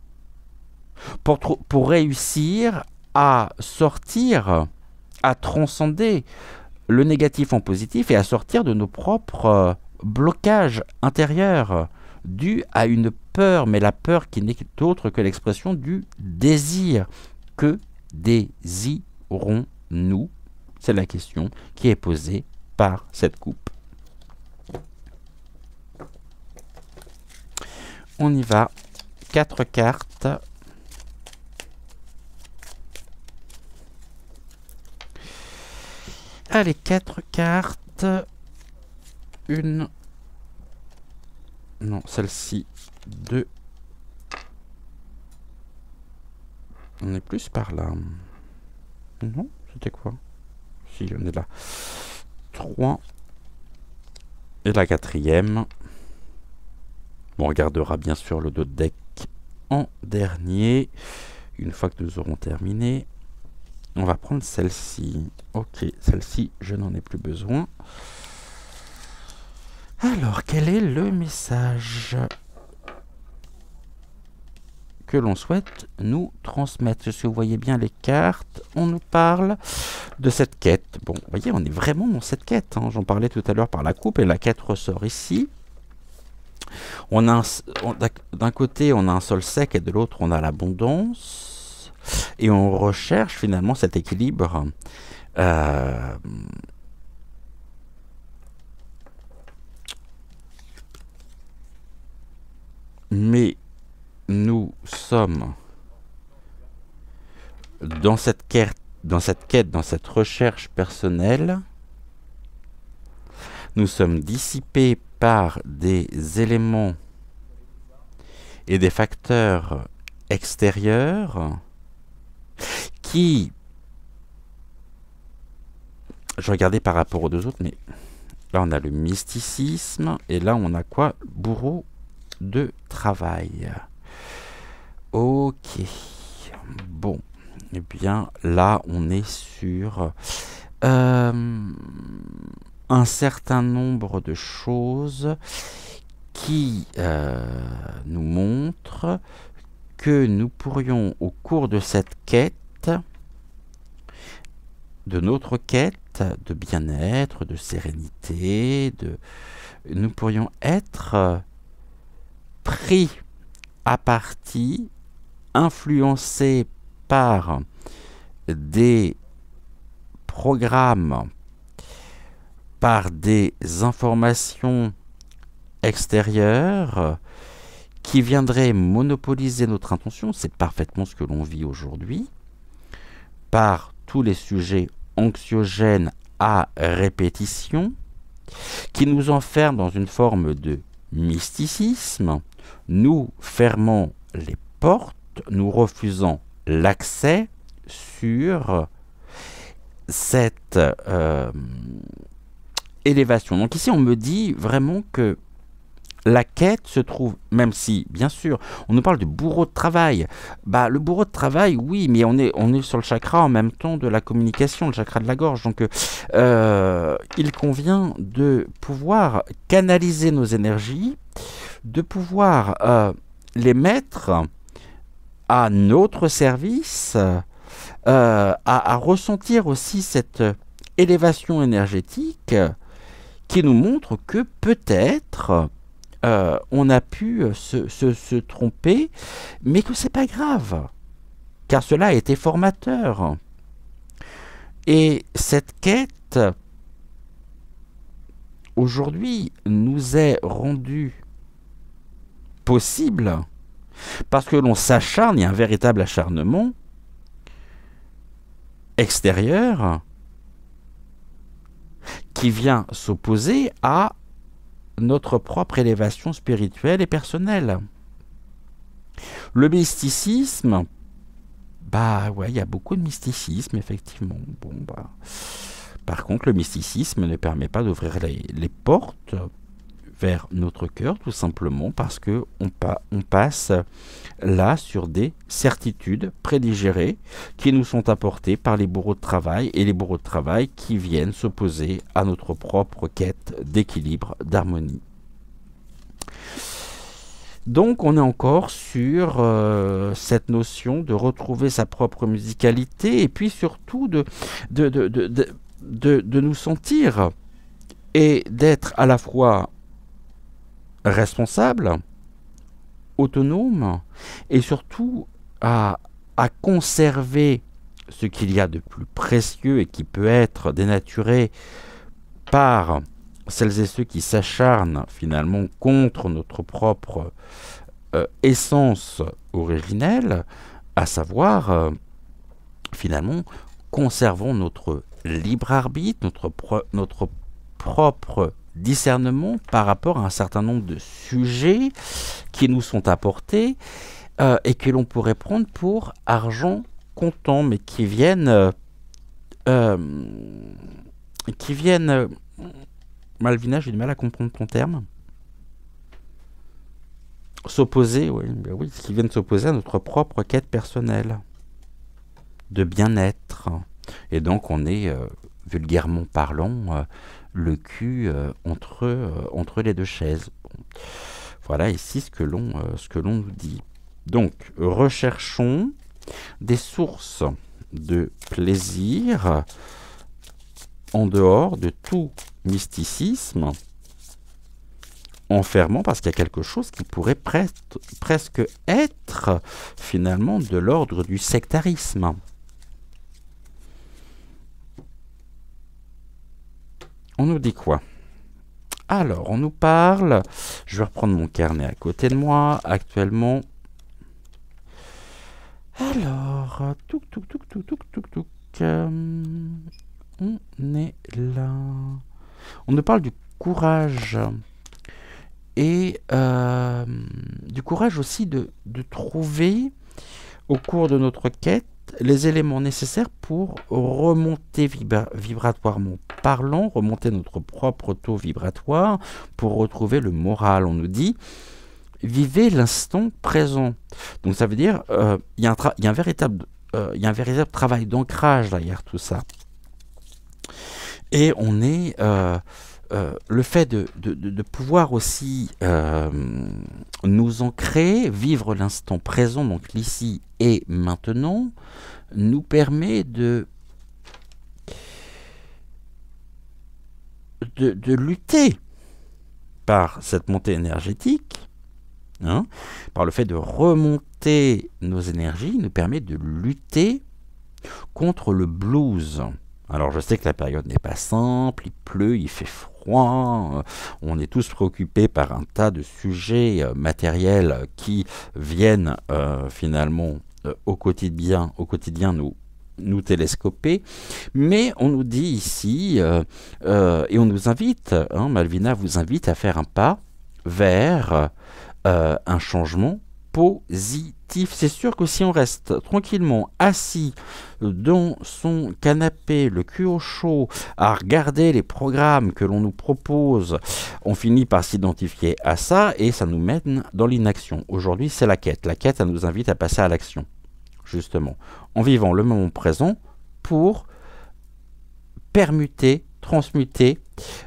S1: Pour réussir à sortir, à transcender le négatif en positif et à sortir de nos propres blocages intérieurs dus à une peur, mais la peur qui n'est autre que l'expression du désir. Que désirons-nous? C'est la question qui est posée par cette coupe. On y va. 4 cartes. Allez, 4 cartes. Une... Non, celle-ci, 2. On est plus par là. Non, c'était quoi? Si, on est là. 3. Et la 4e. On regardera bien sûr le dos de deck en dernier. Une fois que nous aurons terminé. On va prendre celle-ci. Ok, celle-ci, je n'en ai plus besoin. Alors, quel est le message que l'on souhaite nous transmettre? Si vous voyez bien les cartes, on nous parle de cette quête. Bon, vous voyez, on est vraiment dans cette quête, hein. J'en parlais tout à l'heure par la coupe et la quête ressort ici. D'un côté, on a un sol sec et de l'autre, on a l'abondance. Et on recherche finalement cet équilibre. Mais nous sommes dans cette quête, dans cette recherche personnelle. Nous sommes dissipés par des éléments et des facteurs extérieurs qui... Je regardais par rapport aux deux autres, mais là on a le mysticisme et là on a quoi? Bourreau de travail. Ok. Bon. Eh bien, là, on est sur un certain nombre de choses qui nous montrent que nous pourrions, au cours de cette quête, de notre quête de bien-être, de sérénité, nous pourrions être pris à partie, influencés par des programme par des informations extérieures qui viendraient monopoliser notre attention, c'est parfaitement ce que l'on vit aujourd'hui, par tous les sujets anxiogènes à répétition, qui nous enferment dans une forme de mysticisme, nous fermons les portes, nous refusons l'accès sur cette élévation. Donc ici, on me dit vraiment que la quête se trouve, même si, bien sûr, on nous parle de bourreau de travail. Bah, le bourreau de travail, oui, mais on est sur le chakra en même temps de la communication, le chakra de la gorge. Donc, il convient de pouvoir canaliser nos énergies, de pouvoir les mettre à notre service, à ressentir aussi cette élévation énergétique qui nous montre que peut-être on a pu se tromper, mais que c'est pas grave, car cela a été formateur. Et cette quête, aujourd'hui, nous est rendue possible parce que l'on s'acharne, il y a un véritable acharnement extérieur qui vient s'opposer à notre propre élévation spirituelle et personnelle. Le mysticisme, bah ouais, il y a beaucoup de mysticisme, effectivement. Bon, bah, par contre, le mysticisme ne permet pas d'ouvrir les portes vers notre cœur, tout simplement parce que on passe là sur des certitudes prédigérées qui nous sont apportées par les bourreaux de travail, et les bourreaux de travail qui viennent s'opposer à notre propre quête d'équilibre, d'harmonie. Donc on est encore sur cette notion de retrouver sa propre musicalité, et puis surtout de nous sentir et d'être à la fois responsable, autonome, et surtout à conserver ce qu'il y a de plus précieux et qui peut être dénaturé par celles et ceux qui s'acharnent finalement contre notre propre essence originelle, à savoir finalement conservons notre libre arbitre, notre propre discernement par rapport à un certain nombre de sujets qui nous sont apportés et que l'on pourrait prendre pour argent comptant, mais qui viennent Malvina, j'ai du mal à comprendre ton terme. S'opposer, oui, ben oui, qui viennent s'opposer à notre propre quête personnelle de bien-être. Et donc on est, vulgairement parlant, le cul entre les deux chaises. Bon. Voilà ici ce que l'on nous dit. Donc, recherchons des sources de plaisir en dehors de tout mysticisme enfermant, parce qu'il y a quelque chose qui pourrait presque être finalement de l'ordre du sectarisme. On nous dit quoi? Alors, on nous parle, je vais reprendre mon carnet à côté de moi, actuellement. Alors, on est là. On nous parle du courage. Et du courage aussi de trouver, au cours de notre quête, les éléments nécessaires pour remonter vibratoirement parlant, remonter notre propre taux vibratoire pour retrouver le moral. On nous dit, vivez l'instant présent. Donc ça veut dire, il y a un véritable travail d'ancrage derrière tout ça. Et on est... le fait de pouvoir aussi nous ancrer, vivre l'instant présent, donc l'ici et maintenant, nous permet de lutter par cette montée énergétique, hein, par le fait de remonter nos énergies, nous permet de lutter contre le blues. Alors je sais que la période n'est pas simple, il pleut, il fait froid, on est tous préoccupés par un tas de sujets matériels qui viennent finalement au quotidien nous télescoper, mais on nous dit ici, et on nous invite, hein, Malvina vous invite à faire un pas vers un changement positif. C'est sûr que si on reste tranquillement assis dans son canapé, le cul au chaud, à regarder les programmes que l'on nous propose, on finit par s'identifier à ça et ça nous mène dans l'inaction. Aujourd'hui, c'est la quête. La quête, elle nous invite à passer à l'action, justement, en vivant le moment présent pour permuter, transmuter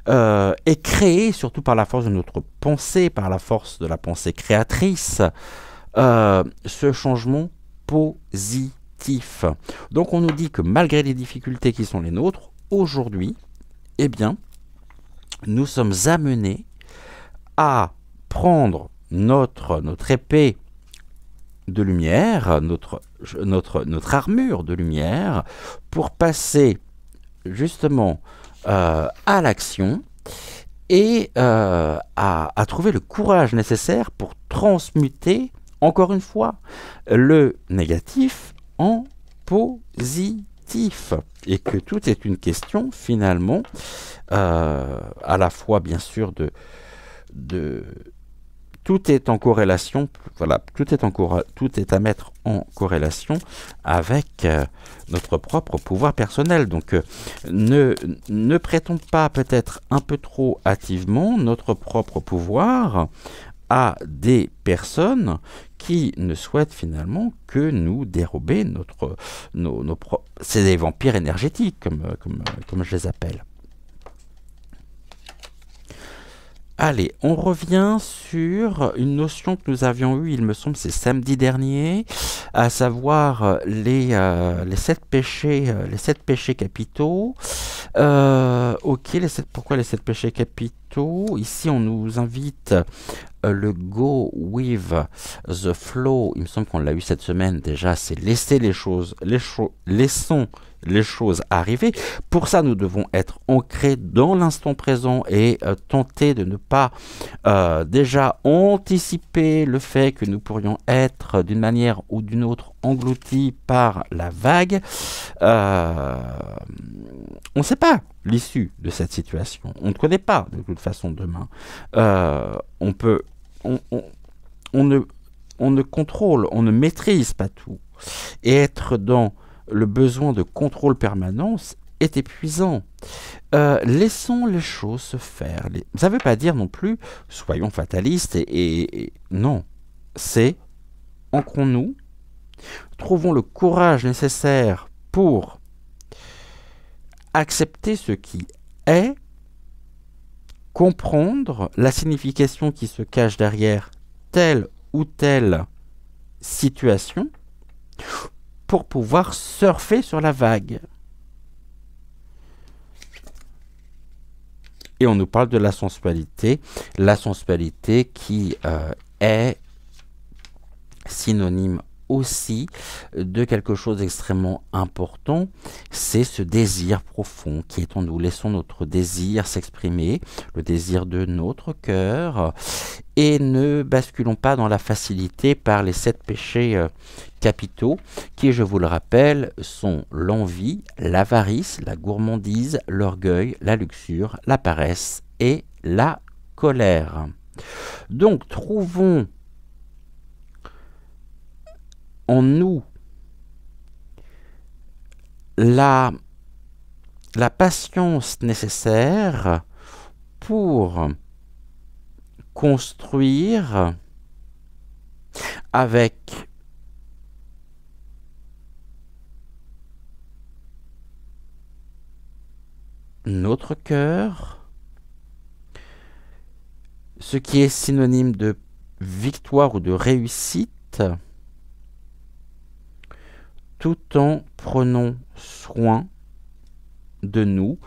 S1: et créer, surtout par la force de notre pensée, par la force de la pensée créatrice, ce changement positif. Donc on nous dit que malgré les difficultés qui sont les nôtres, aujourd'hui, eh bien, nous sommes amenés à prendre notre épée de lumière, notre armure de lumière, pour passer justement à l'action et à trouver le courage nécessaire pour transmuter, encore une fois, le négatif en positif. Et que tout est une question, finalement, à la fois, bien sûr, de tout est en corrélation, voilà, tout est à mettre en corrélation avec notre propre pouvoir personnel. Donc, ne prêtons pas peut-être un peu trop hâtivement notre propre pouvoir à des personnes qui ne souhaitent finalement que nous dérober c'est des vampires énergétiques, comme je les appelle. Allez, on revient sur une notion que nous avions eue, il me semble, c'est samedi dernier, à savoir les 7 péchés, les 7 péchés capitaux. Ok, pourquoi les 7 péchés capitaux? Ici, on nous invite le go with the flow. Il me semble qu'on l'a eu cette semaine déjà. C'est laisser laissons les choses arriver. Pour ça, nous devons être ancrés dans l'instant présent et tenter de ne pas déjà anticiper le fait que nous pourrions être d'une manière ou d'une autre engloutis par la vague. On ne sait pas l'issue de cette situation. On ne connaît pas de toute façon demain. On ne contrôle, on ne maîtrise pas tout. Et être dans le besoin de contrôle permanent est épuisant. Laissons les choses se faire. Ça ne veut pas dire non plus soyons fatalistes et non. C'est ancrons-nous, trouvons le courage nécessaire pour accepter ce qui est, comprendre la signification qui se cache derrière telle ou telle situation pour pouvoir surfer sur la vague. Et on nous parle de la sensualité qui est synonyme aussi de quelque chose d'extrêmement important, c'est ce désir profond qui est en nous. Laissons notre désir s'exprimer, le désir de notre cœur, et ne basculons pas dans la facilité par les 7 péchés capitaux, qui, je vous le rappelle, sont l'envie, l'avarice, la gourmandise, l'orgueil, la luxure, la paresse et la colère. Donc, trouvons en nous la patience nécessaire pour construire avec notre cœur ce qui est synonyme de victoire ou de réussite, tout en prenant soin de nous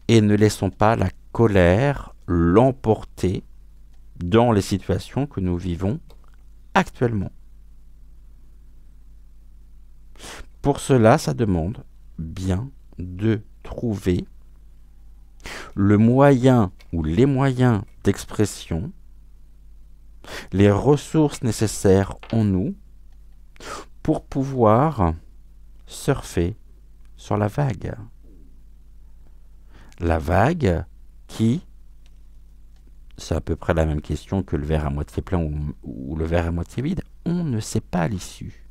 S1: et ne laissons pas la colère l'emporter dans les situations que nous vivons actuellement. Pour cela, ça demande bien de trouver le moyen ou les moyens d'expression, les ressources nécessaires en nous pour pouvoir surfer sur la vague. La vague qui, c'est à peu près la même question que le verre à moitié plein ou le verre à moitié vide, on ne sait pas l'issue.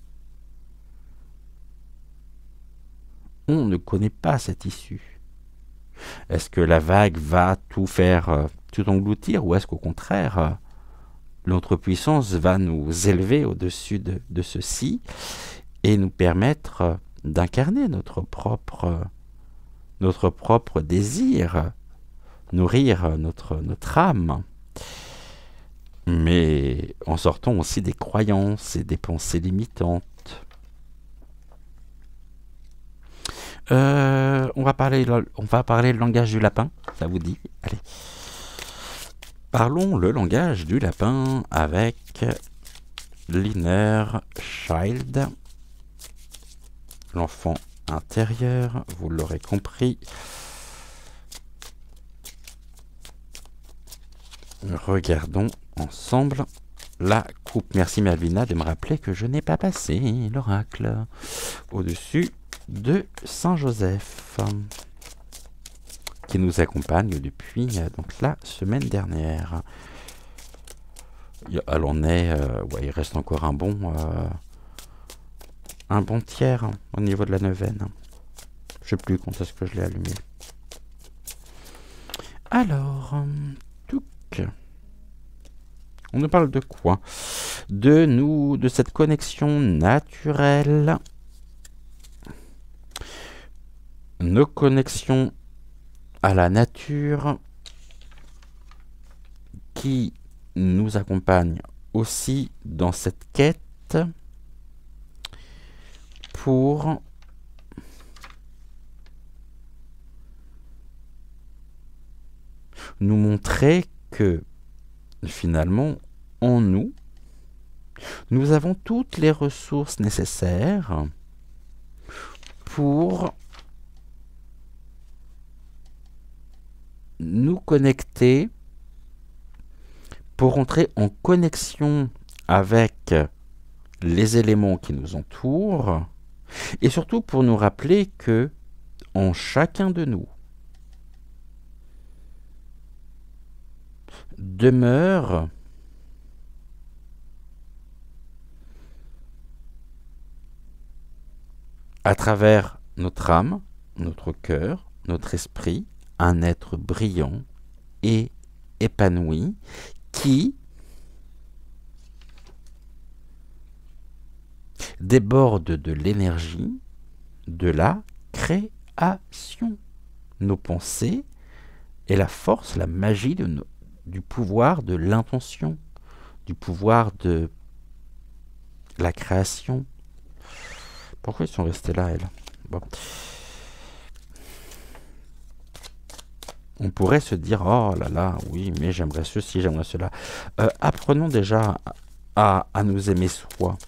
S1: On ne connaît pas cette issue. Est-ce que la vague va tout faire, tout engloutir, ou est-ce qu'au contraire, notre puissance va nous élever au-dessus de ceci et nous permettre d'incarner notre propre désir, nourrir notre âme, mais en sortant aussi des croyances et des pensées limitantes. On va parler le langage du lapin, ça vous dit? Allez. Parlons le langage du lapin avec l'inner child, l'enfant intérieur, vous l'aurez compris. Regardons ensemble la coupe. Merci Malvina de me rappeler que je n'ai pas passé l'oracle au-dessus de Saint-Joseph, qui nous accompagne depuis donc la semaine dernière. Elle en est, il reste encore un bon tiers au niveau de la neuvaine. Je sais plus quand est-ce que je l'ai allumé. Alors, on nous parle de quoi? De cette connexion naturelle, nos connexions à la nature qui nous accompagnent aussi dans cette quête pour nous montrer que finalement, en nous, nous avons toutes les ressources nécessaires pour nous connecter, pour entrer en connexion avec les éléments qui nous entourent, et surtout pour nous rappeler que en chacun de nous demeure à travers notre âme, notre cœur, notre esprit, un être brillant et épanoui qui déborde de l'énergie de la création. Nos pensées et la force, la magie du pouvoir de l'intention, du pouvoir de la création. Pourquoi ils sont restés là, elle? Bon. On pourrait se dire, oh là là, oui, mais j'aimerais ceci, j'aimerais cela. Apprenons déjà à nous aimer soi,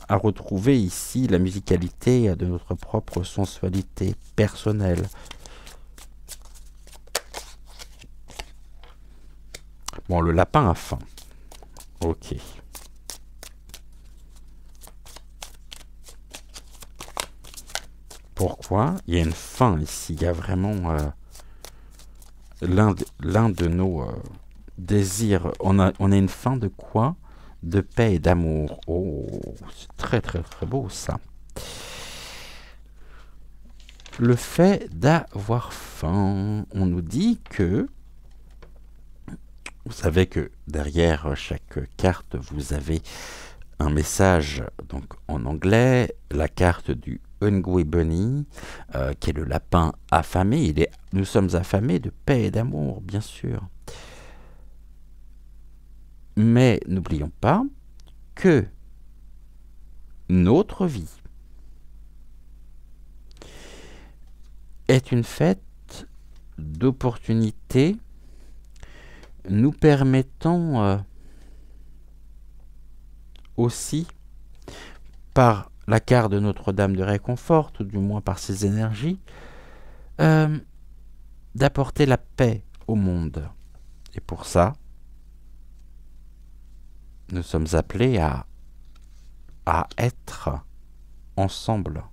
S1: à retrouver ici la musicalité de notre propre sensualité personnelle. Bon, le lapin a faim. Ok. Pourquoi? Il y a une faim ici. Il y a vraiment l'un de nos désirs. On a une faim de quoi? De paix et d'amour. Oh, c'est très très très beau ça. Le fait d'avoir faim, on nous dit que, vous savez que derrière chaque carte, vous avez un message donc en anglais, la carte du Hungry Bunny, qui est le lapin affamé. Nous sommes affamés de paix et d'amour, bien sûr. Mais n'oublions pas que notre vie est une fête d'opportunités nous permettant aussi, par la carte de Notre-Dame de Réconfort, ou du moins par ses énergies, euh, d'apporter la paix au monde. Et pour ça, nous sommes appelés à être ensemble.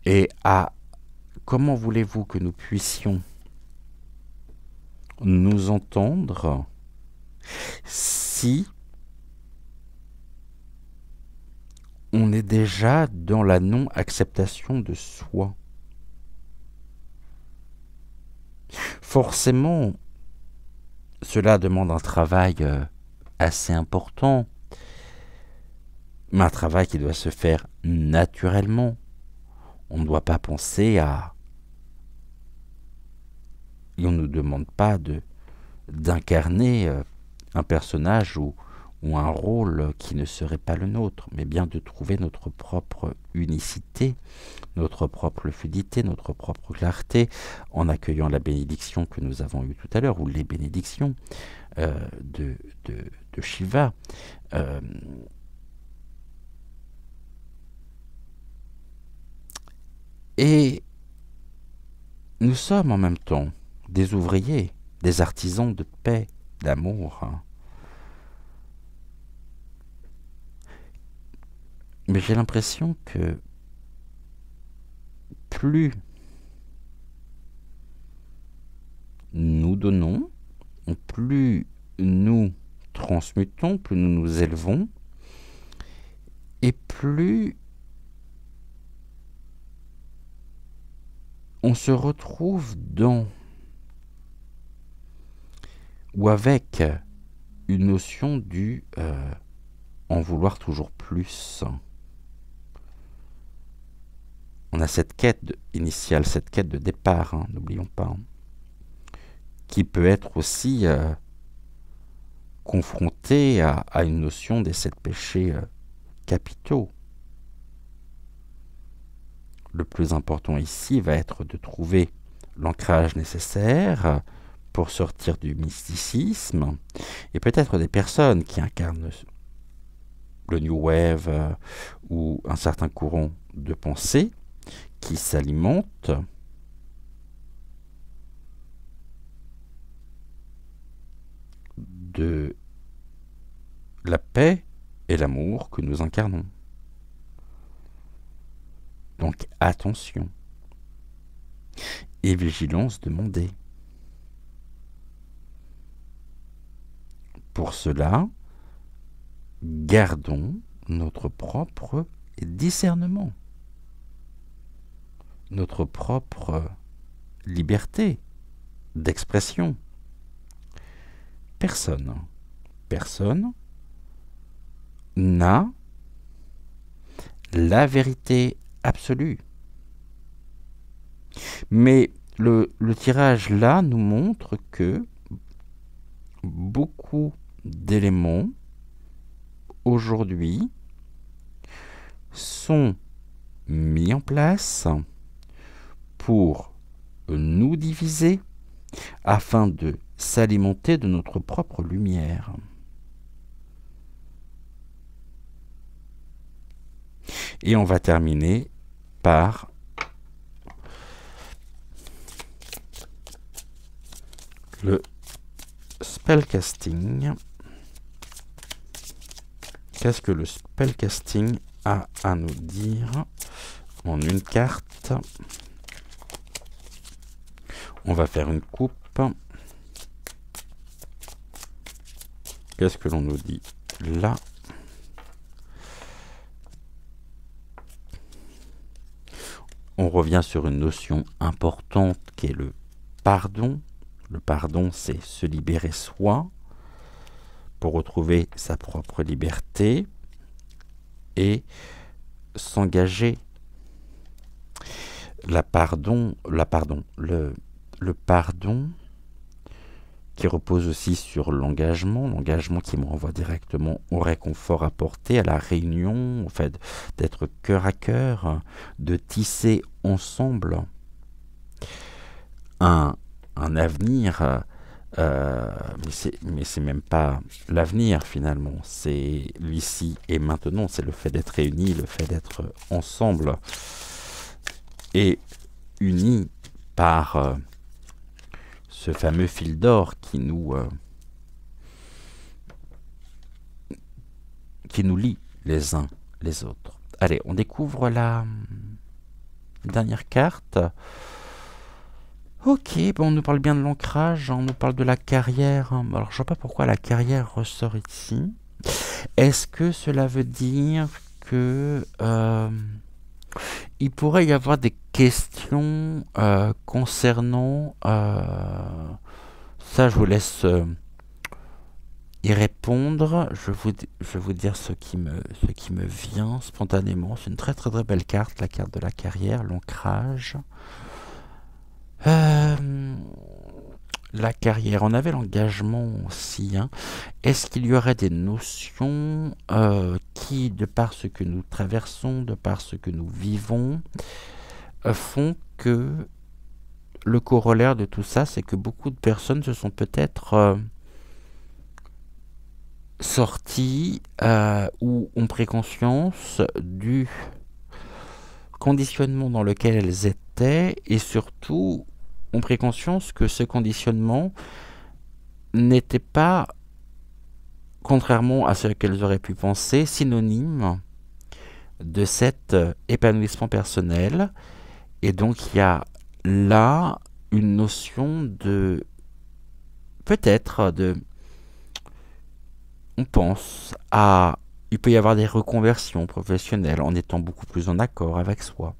S1: Et à comment voulez-vous que nous puissions nous entendre si on est déjà dans la non-acceptation de soi? Forcément, cela demande un travail assez important, mais un travail qui doit se faire naturellement. On ne doit pas penser à... Et on ne nous demande pas d'incarner un personnage ou un rôle qui ne serait pas le nôtre, mais bien de trouver notre propre unicité, notre propre fluidité, notre propre clarté, en accueillant la bénédiction que nous avons eue tout à l'heure, ou les bénédictions de Shiva. Et nous sommes en même temps des ouvriers, des artisans de paix, d'amour. Mais j'ai l'impression que plus nous donnons, plus nous transmutons, plus nous nous élevons, et plus on se retrouve dans ou avec une notion du en vouloir toujours plus. On a cette quête initiale, cette quête de départ, n'oublions pas, qui peut être aussi confrontée à une notion des 7 péchés capitaux. Le plus important ici va être de trouver l'ancrage nécessaire pour sortir du mysticisme, et peut-être des personnes qui incarnent le New Wave ou un certain courant de pensée qui s'alimente de la paix et l'amour que nous incarnons. Donc attention et vigilance demandée. Pour cela, gardons notre propre discernement, notre propre liberté d'expression. Personne n'a la vérité absolue. Mais le tirage là nous montre que beaucoup d'éléments aujourd'hui sont mis en place pour nous diviser afin de s'alimenter de notre propre lumière. Et on va terminer par le spellcasting. Qu'est-ce que le spellcasting a à nous dire en une carte? On va faire une coupe. Qu'est-ce que l'on nous dit là? On revient sur une notion importante qui est le pardon. Le pardon, c'est se libérer soi pour retrouver sa propre liberté et s'engager. Le pardon qui repose aussi sur l'engagement qui me renvoie directement au réconfort apporté, à la réunion, au fait d'être cœur à cœur, de tisser ensemble un avenir, mais c'est même pas l'avenir finalement, c'est l'ici et maintenant, c'est le fait d'être réunis, le fait d'être ensemble. et unis par ce fameux fil d'or qui nous lie les uns les autres. Allez, on découvre la dernière carte. Ok, bon, on nous parle bien de l'ancrage, on nous parle de la carrière. Alors, je ne sais pas pourquoi la carrière ressort ici. Est-ce que cela veut dire que il pourrait y avoir des questions concernant ça? Je vous laisse y répondre. Je vais vous dire ce qui me vient spontanément. C'est une très très très belle carte, la carte de la carrière, l'ancrage. La carrière, on avait l'engagement aussi. Hein. Est-ce qu'il y aurait des notions qui, de par ce que nous traversons, de par ce que nous vivons, font que le corollaire de tout ça, c'est que beaucoup de personnes se sont peut-être sorties ou ont pris conscience du conditionnement dans lequel elles étaient et surtout ont pris conscience que ce conditionnement n'était pas, contrairement à ce qu'elles auraient pu penser, synonyme de cet épanouissement personnel. Et donc il y a là une notion de peut-être de on pense à il peut y avoir des reconversions professionnelles en étant beaucoup plus en accord avec soi,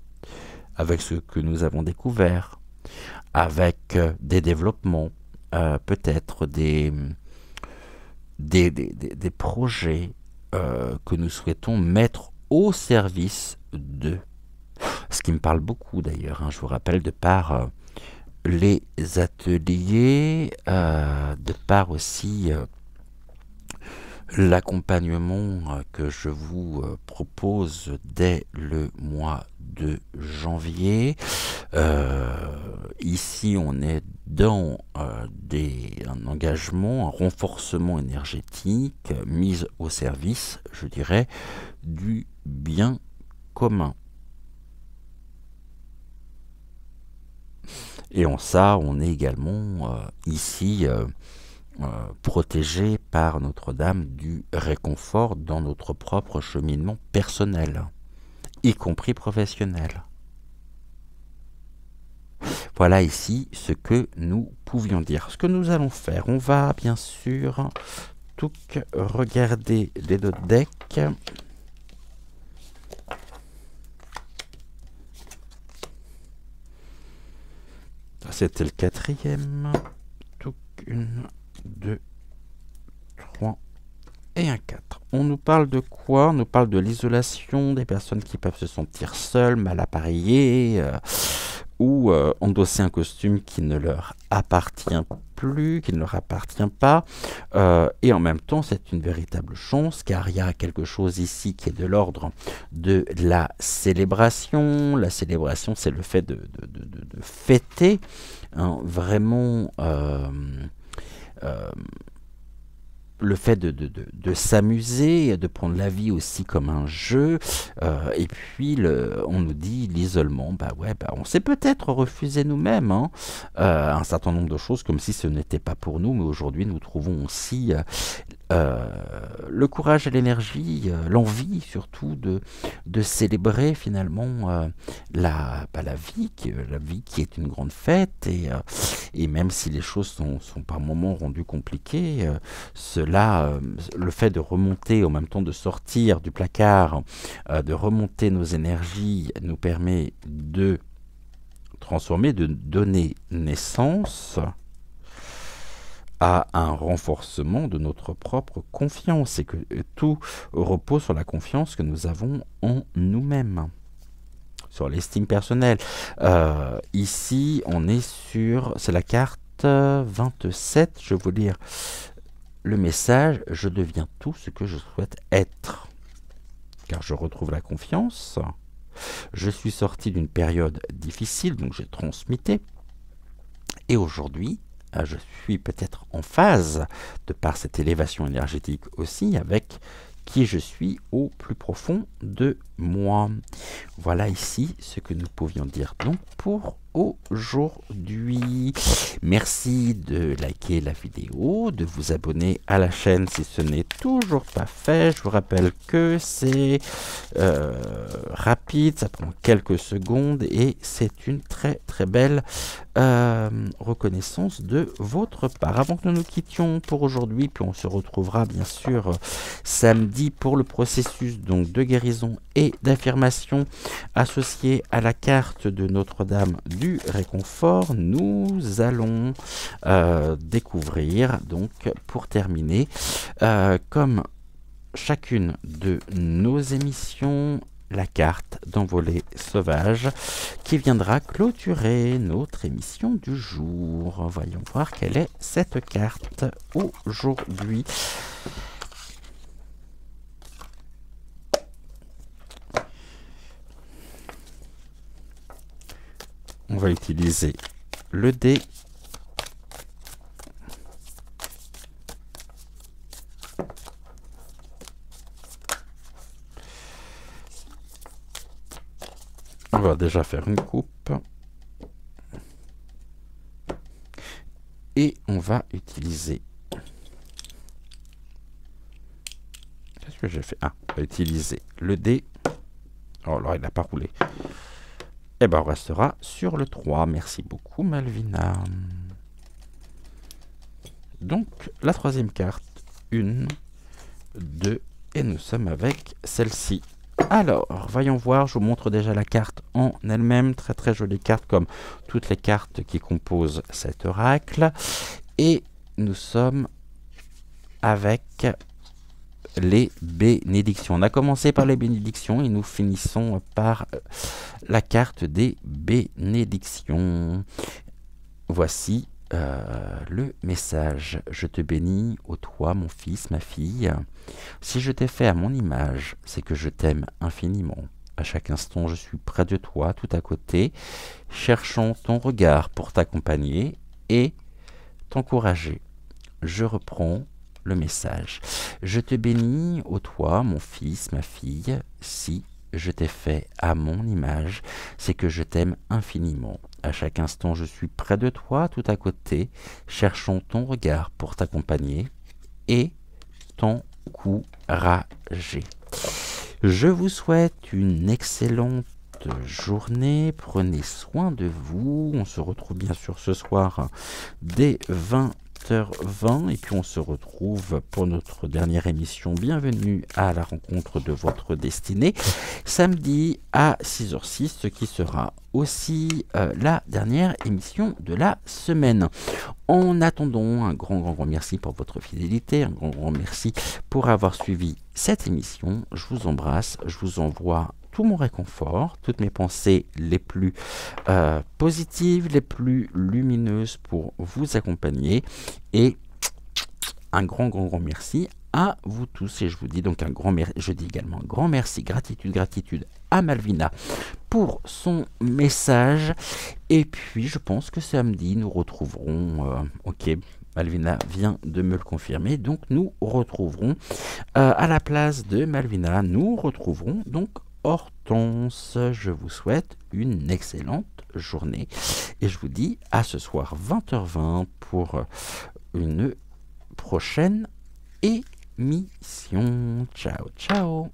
S1: avec ce que nous avons découvert, avec des développements, peut-être des projets que nous souhaitons mettre au service de. Ce qui me parle beaucoup d'ailleurs, hein, je vous rappelle, de par les ateliers, de par aussi l'accompagnement que je vous propose dès le mois de janvier. Ici, on est dans un engagement, un renforcement énergétique, mise au service, je dirais, du bien commun. Et en ça, on est également ici protégé par Notre-Dame du réconfort dans notre propre cheminement personnel, y compris professionnel. Voilà ici ce que nous pouvions dire. Ce que nous allons faire, on va bien sûr tout regarder les deux decks. C'était le quatrième. Tout 1, 2, 3 et un 4. On nous parle de quoi? On nous parle de l'isolation, des personnes qui peuvent se sentir seules, mal appareillées, ou endosser un costume qui ne leur appartient plus, qui ne leur appartient pas. Et en même temps, c'est une véritable chance, car il y a quelque chose ici qui est de l'ordre de la célébration. La célébration, c'est le fait de fêter, hein, vraiment le fait de s'amuser, de prendre la vie aussi comme un jeu, et puis on nous dit l'isolement, bah ouais, bah on s'est peut-être refusé nous-mêmes hein, un certain nombre de choses comme si ce n'était pas pour nous, mais aujourd'hui nous trouvons aussi le courage et l'énergie, l'envie surtout de célébrer finalement la vie qui est une grande fête, et même si les choses sont par moments rendues compliquées, le fait de remonter, en même temps de sortir du placard, de remonter nos énergies, nous permet de transformer, de donner naissance à un renforcement de notre propre confiance, et que tout repose sur la confiance que nous avons en nous-mêmes, sur l'estime personnelle. Ici, on est c'est la carte 27, je vais vous lire le message: je deviens tout ce que je souhaite être, car je retrouve la confiance. Je suis sorti d'une période difficile, donc j'ai transmuté, et aujourd'hui, je suis peut-être en phase, de par cette élévation énergétique aussi, avec qui je suis au plus profond de moi. Voilà ici ce que nous pouvions dire donc pour aujourd'hui. Merci de liker la vidéo, de vous abonner à la chaîne si ce n'est toujours pas fait. Je vous rappelle que c'est rapide, ça prend quelques secondes et c'est une très très belle reconnaissance de votre part. Avant que nous nous quittions pour aujourd'hui, puis on se retrouvera bien sûr samedi pour le processus donc de guérison et d'affirmation associé à la carte de Notre-Dame du Réconfort. Nous allons découvrir donc pour terminer comme chacune de nos émissions la carte d'envolée sauvage qui viendra clôturer notre émission du jour. Voyons voir quelle est cette carte aujourd'hui. On va utiliser le dé. On va déjà faire une coupe. Et on va utiliser... Qu'est-ce que j'ai fait? Ah, on va utiliser le dé. Oh là, il n'a pas roulé. Eh bien, on restera sur le 3. Merci beaucoup, Malvina. Donc, la troisième carte. 1, 2, et nous sommes avec celle-ci. Alors, voyons voir, je vous montre déjà la carte en elle-même. Très très jolie carte comme toutes les cartes qui composent cet oracle. Et nous sommes avec les bénédictions. On a commencé par les bénédictions et nous finissons par la carte des bénédictions. Voici le message. Je te bénis, ô toi, mon fils, ma fille. Si je t'ai fait à mon image, c'est que je t'aime infiniment. À chaque instant, je suis près de toi, tout à côté, cherchant ton regard pour t'accompagner et t'encourager. Je reprends le message. Je te bénis, ô toi, mon fils, ma fille. Si je t'ai fait à mon image, c'est que je t'aime infiniment. À chaque instant, je suis près de toi, tout à côté, cherchant ton regard pour t'accompagner et t'encourager. Je vous souhaite une excellente journée. Prenez soin de vous. On se retrouve bien sûr ce soir dès 20h20 et puis on se retrouve pour notre dernière émission. Bienvenue à la rencontre de votre destinée samedi à 6h06, ce qui sera aussi la dernière émission de la semaine. En attendant, un grand merci pour votre fidélité, un grand merci pour avoir suivi cette émission. Je vous embrasse, je vous envoie tout mon réconfort, toutes mes pensées les plus positives, les plus lumineuses pour vous accompagner. Et un grand merci à vous tous. Et je vous dis donc un grand merci, je dis également un grand merci, gratitude à Malvina pour son message. Et puis je pense que samedi nous retrouverons, ok, Malvina vient de me le confirmer, donc nous retrouverons à la place de Malvina, nous retrouverons donc Hortense. Je vous souhaite une excellente journée et je vous dis à ce soir 20h20 pour une prochaine émission. Ciao.